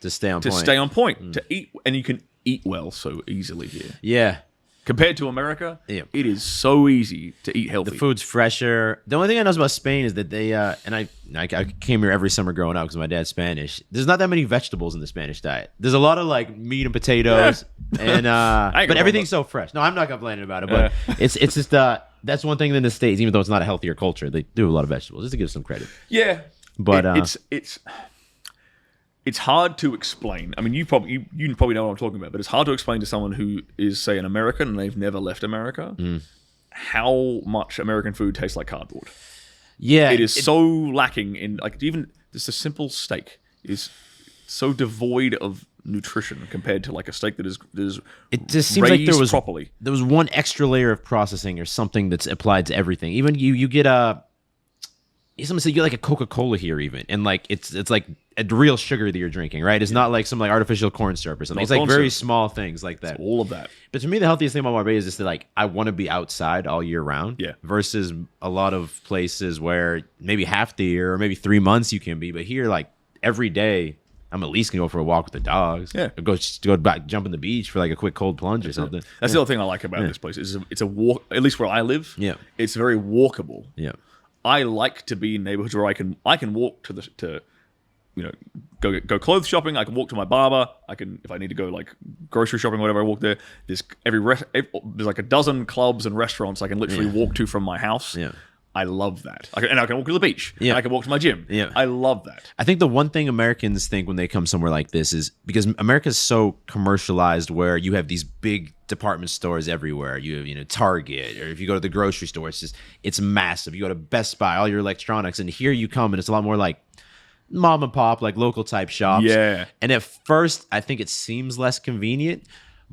S2: to stay on
S1: point, to eat, and you can eat well so easily here.
S2: Yeah.
S1: Compared to America, it is so easy to eat healthy.
S2: The food's fresher. The only thing I know about Spain is that they and I came here every summer growing up because my dad's Spanish. There's not that many vegetables in the Spanish diet. There's a lot of like meat and potatoes, and but everything's so fresh. No, I'm not complaining about it, but it's just that's one thing in the States. Even though it's not a healthier culture, they do a lot of vegetables. Just to give some credit.
S1: Yeah,
S2: but
S1: it's hard to explain. I mean, you probably know what I'm talking about, but it's hard to explain to someone who is, say, an American and they've never left America how much American food tastes like cardboard.
S2: Yeah,
S1: it is so lacking in like even just a simple steak is so devoid of nutrition compared to like a steak that is
S2: it just seems like
S1: properly.
S2: There was one extra layer of processing or something that's applied to everything. Even you get someone said you get like a Coca-Cola here even, and like it's like a real sugar that you're drinking, right? It's not like some like artificial corn syrup or something. It's like very small things like that.
S1: It's all of that.
S2: But to me, the healthiest thing about Marbella is just that like I want to be outside all year round.
S1: Yeah.
S2: Versus a lot of places where maybe half the year or maybe 3 months you can be, but here like every day I'm at least gonna go for a walk with the dogs.
S1: Yeah.
S2: Or go back, jump in the beach for like a quick cold plunge or something.
S1: That's the other thing I like about this place. It's a walk. At least where I live.
S2: Yeah.
S1: It's very walkable.
S2: Yeah.
S1: I like to be in neighborhoods where I can walk to go clothes shopping. I can walk to my barber. I can, if I need to go like grocery shopping, whatever. I walk there. There's there's like a dozen clubs and restaurants I can literally walk to from my house.
S2: Yeah.
S1: I love that. I can walk to the beach.
S2: Yeah.
S1: And I can walk to my gym.
S2: Yeah.
S1: I love that.
S2: I think the one thing Americans think when they come somewhere like this is because America's so commercialized, where you have these big department stores everywhere. You have, Target, or if you go to the grocery store, it's massive. You go to Best Buy, all your electronics, and here you come and it's a lot more like mom and pop, like local type shops.
S1: Yeah.
S2: And at first, I think it seems less convenient,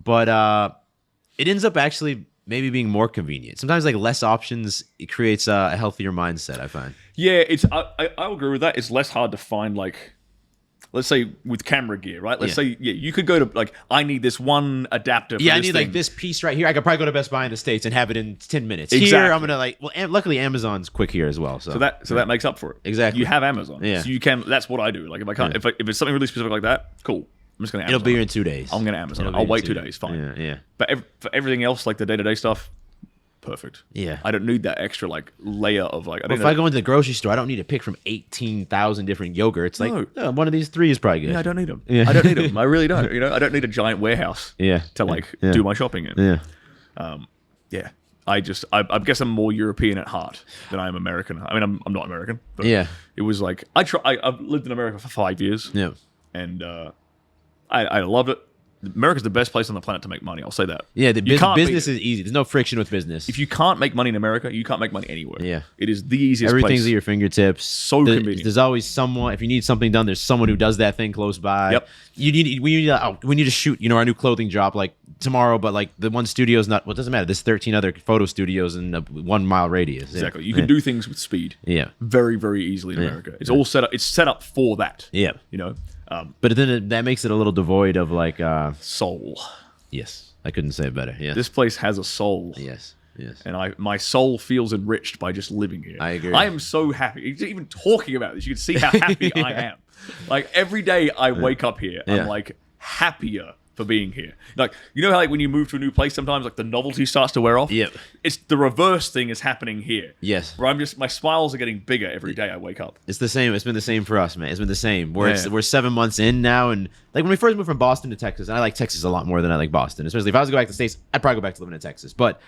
S2: but it ends up actually maybe being more convenient. Sometimes like less options, it creates a healthier mindset, I find.
S1: Yeah, I agree with that. It's less hard to find, like, let's say with camera gear, right? Let's say you could go to like, I need this one adapter. For
S2: I
S1: this
S2: need
S1: thing.
S2: like this piece right here. I could probably go to Best Buy in the States and have it in 10 minutes.
S1: Exactly.
S2: Here, I'm gonna luckily Amazon's quick here as well. So
S1: that makes up for it.
S2: Exactly.
S1: You have Amazon.
S2: Yeah.
S1: So you can. That's what I do. Like if I can't, if it's something really specific like that, cool. I'm just gonna.
S2: It'll be here in 2 days.
S1: I'm gonna Amazon.
S2: It'll be
S1: I'll
S2: in
S1: wait 2 days. Fine.
S2: Yeah.
S1: But for everything else, like the day-to-day stuff, perfect.
S2: Yeah.
S1: I don't need that extra like layer of like.
S2: If I go into the grocery store, I don't need to pick from 18,000 different yogurts. Like one of these 3 is probably good.
S1: Yeah, I don't need them.
S2: Yeah.
S1: I don't need them. I really don't. I don't need a giant warehouse.
S2: Yeah.
S1: To like
S2: Yeah.
S1: do my shopping in.
S2: Yeah.
S1: Yeah. I guess I'm more European at heart than I am American. I mean, I'm not American. But
S2: Yeah.
S1: It was like I've lived in America for 5 years.
S2: Yeah.
S1: And I love it. America's the best place on the planet to make money. I'll say that.
S2: Yeah, the
S1: You can't
S2: business
S1: beat
S2: is easy. There's no friction with business.
S1: If you can't make money in America, you can't make money anywhere.
S2: Yeah.
S1: It is the easiest
S2: Everything's
S1: place.
S2: at your fingertips.
S1: So convenient.
S2: There's always someone. If you need something done, there's someone who does that thing close by.
S1: Yep.
S2: We need to shoot. Our new clothing drop like tomorrow, but like the one studio's not. Well, it doesn't matter. There's 13 other photo studios in a 1 mile radius.
S1: Exactly.
S2: Yeah.
S1: You can do things with speed.
S2: Yeah.
S1: Very, very easily in America. It's all set up. It's set up for that.
S2: Yeah. But then that makes it a little devoid of like.
S1: Soul.
S2: Yes, I couldn't say it better. Yeah.
S1: This place has a soul.
S2: Yes.
S1: And my soul feels enriched by just living here.
S2: I agree.
S1: I am so happy. Even talking about this, you can see how happy I am. Like every day I wake up here, I'm like happier for being here. Like, how like when you move to a new place, sometimes like the novelty starts to wear off.
S2: Yep.
S1: It's the reverse thing is happening here.
S2: Yes.
S1: Where my smiles are getting bigger every day I wake up.
S2: It's the same. It's been the same for us, man. It's been the same. We're 7 months in now, and like when we first moved from Boston to Texas, and I like Texas a lot more than I like Boston. Especially if I was to go back to the States, I'd probably go back to living in Texas. But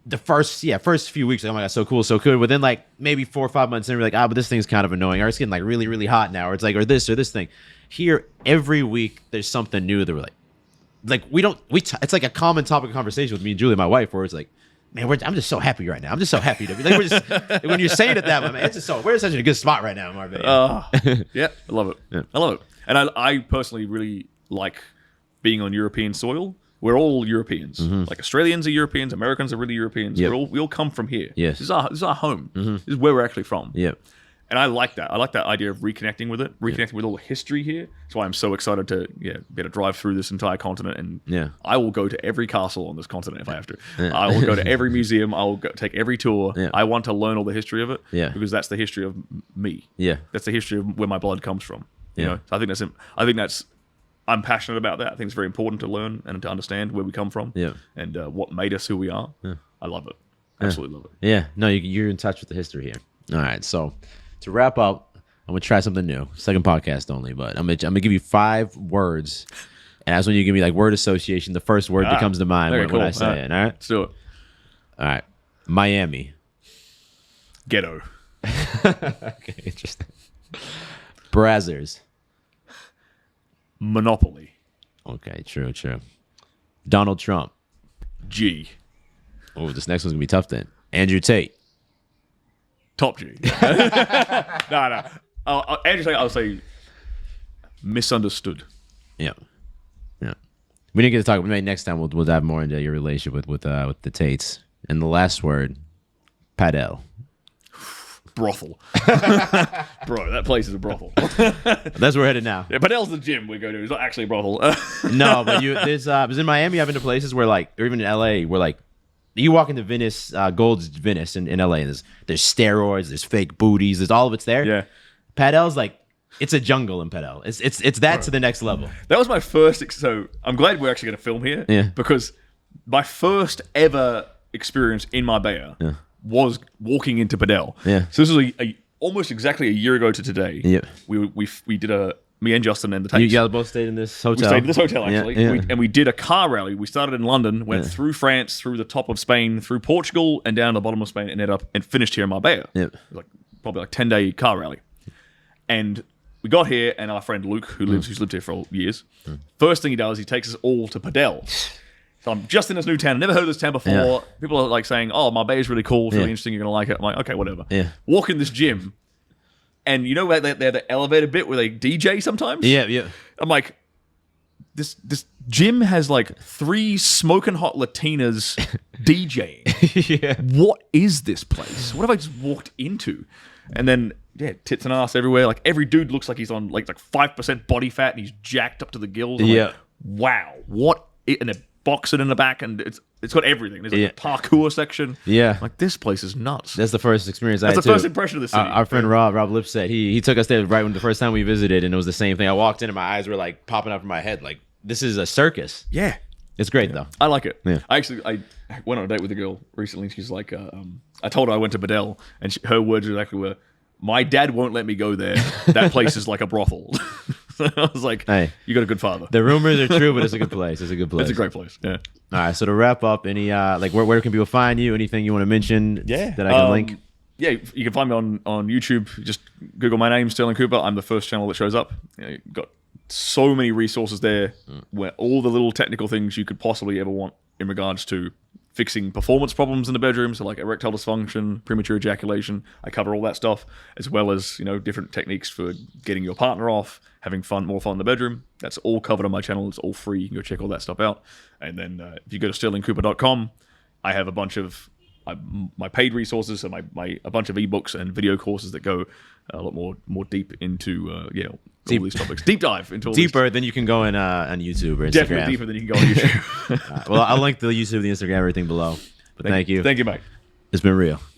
S2: the first few weeks, like, oh my god, so cool, so good. Within like maybe 4 or 5 months in, we're like, but this thing's kind of annoying, or it's getting like really, really hot now, or it's like, or this thing. Here, every week there's something new that we're like it's like a common topic of conversation with me and Julie, my wife, where it's like, man, I'm just so happy right now. I'm just so happy to be like, we're just when you're saying it that way, man, it's just we're such in a good spot right now in Marbella.
S1: Yeah, I love it. Yeah. I love it. And I personally really like being on European soil. We're all Europeans.
S2: Mm-hmm.
S1: Like Australians are Europeans, Americans are really Europeans.
S2: Yep.
S1: We all come from here.
S2: Yes.
S1: This is our home. Mm-hmm. This is where we're actually from.
S2: Yeah.
S1: And I like that. I like that idea of reconnecting with it, reconnecting with all the history here. That's why I'm so excited to be able to drive through this entire continent. And I will go to every castle on this continent if I have to. Yeah. I will go to every museum. I will take every tour. Yeah. I want to learn all the history of it because that's the history of me. Yeah, that's the history of where my blood comes from. So I think that's. I'm passionate about that. I think it's very important to learn and to understand where we come from. Yeah, and what made us who we are. Yeah. I love it. Absolutely love it.
S2: Yeah, no, you're in touch with the history here. All right, so. To wrap up, I'm gonna try something new. Second podcast only, but I'm gonna give you 5 words, and that's when you give me like word association. The first word that comes to mind when I say it. All right,
S1: let's do it.
S2: All right, Miami,
S1: ghetto.
S2: Okay, interesting. Brazzers,
S1: Monopoly.
S2: Okay, true. Donald Trump,
S1: G.
S2: Oh, this next one's gonna be tough then. Andrew Tate.
S1: Top G. No. Andrew, I'll say misunderstood.
S2: Yeah. We didn't get to talk. Maybe next time we'll dive more into your relationship with the Tates. And the last word, Padel.
S1: Brothel. Bro, that place is a brothel.
S2: That's where we're headed now.
S1: Yeah, Padel's the gym we go to. It's not actually a brothel.
S2: No, but because in Miami, I've been to places where like, or even in LA, where like, you walk into Venice, Gold's Venice in LA, and there's steroids, there's fake booties, there's all of it's there.
S1: Yeah.
S2: Padel's like It's a jungle in Padel. It's that to the next level.
S1: That was my first. So I'm glad we're actually going to film here.
S2: Yeah.
S1: Because my first ever experience in Marbella was walking into Padel.
S2: Yeah.
S1: So this was almost exactly a year ago to today.
S2: Yep.
S1: We did me and Justin and the tapes.
S2: You guys both stayed in this hotel.
S1: We stayed in this hotel, actually.
S2: Yeah.
S1: We did a car rally. We started in London, went through France, through the top of Spain, through Portugal, and down to the bottom of Spain, and ended up and finished here in Marbella.
S2: Yep.
S1: Probably 10-day car rally. And we got here, and our friend Luke, who's lived here for years, first thing he does, he takes us all to Padel. So I'm just in this new town. I've never heard of this town before.
S2: Yeah.
S1: People are like saying, "Oh, Marbella is really cool. It's really interesting. You're going to like it." I'm like, "Okay, whatever."
S2: Yeah.
S1: Walk in this gym, and you know where they have the elevator bit where they DJ sometimes?
S2: Yeah.
S1: I'm like, this gym has like 3 smoking hot Latinas DJing.
S2: Yeah.
S1: What is this place? What have I just walked into? And then, tits and ass everywhere. Like every dude looks like he's on like 5% body fat and he's jacked up to the gills. I'm like, wow. What? And they're boxing in the back, and it's got everything. There's like a parkour section.
S2: Yeah.
S1: Like this place is nuts.
S2: That's the first experience I had.
S1: That's the first impression of the city.
S2: Our friend Rob Lipset, he took us there right when the first time we visited, and it was the same thing. I walked in and my eyes were like popping up in my head, like this is a circus.
S1: Yeah.
S2: It's great though.
S1: I like it.
S2: Yeah.
S1: I went on a date with a girl recently. She's like, I told her I went to Padel, and her words exactly were, "My dad won't let me go there. That place is like a brothel." So I was like, "Hey, you got a good father."
S2: The rumors are true, but it's a good place. It's a good place.
S1: It's a great place. Yeah.
S2: All right. So to wrap up, any like where can people find you? Anything you want to mention?
S1: Yeah.
S2: That I can link.
S1: Yeah, you can find me on YouTube. Just Google my name, Stirling Cooper. I'm the first channel that shows up. You've got so many resources there where all the little technical things you could possibly ever want in regards to fixing performance problems in the bedroom, so like erectile dysfunction, premature ejaculation. I cover all that stuff, as well as different techniques for getting your partner off, having more fun in the bedroom. That's all covered on my channel. It's all free. You can go check all that stuff out. And then if you go to stirlingcooper.com, I have a bunch of my paid resources, so a bunch of ebooks and video courses that go a lot more deep into all these topics. Deep dive into all
S2: deeper than you can go on YouTube or Instagram.
S1: Definitely deeper than you can go on YouTube.
S2: Well, I'll link the YouTube, the Instagram, everything below. But thank you.
S1: Thank you, mate.
S2: It's been real.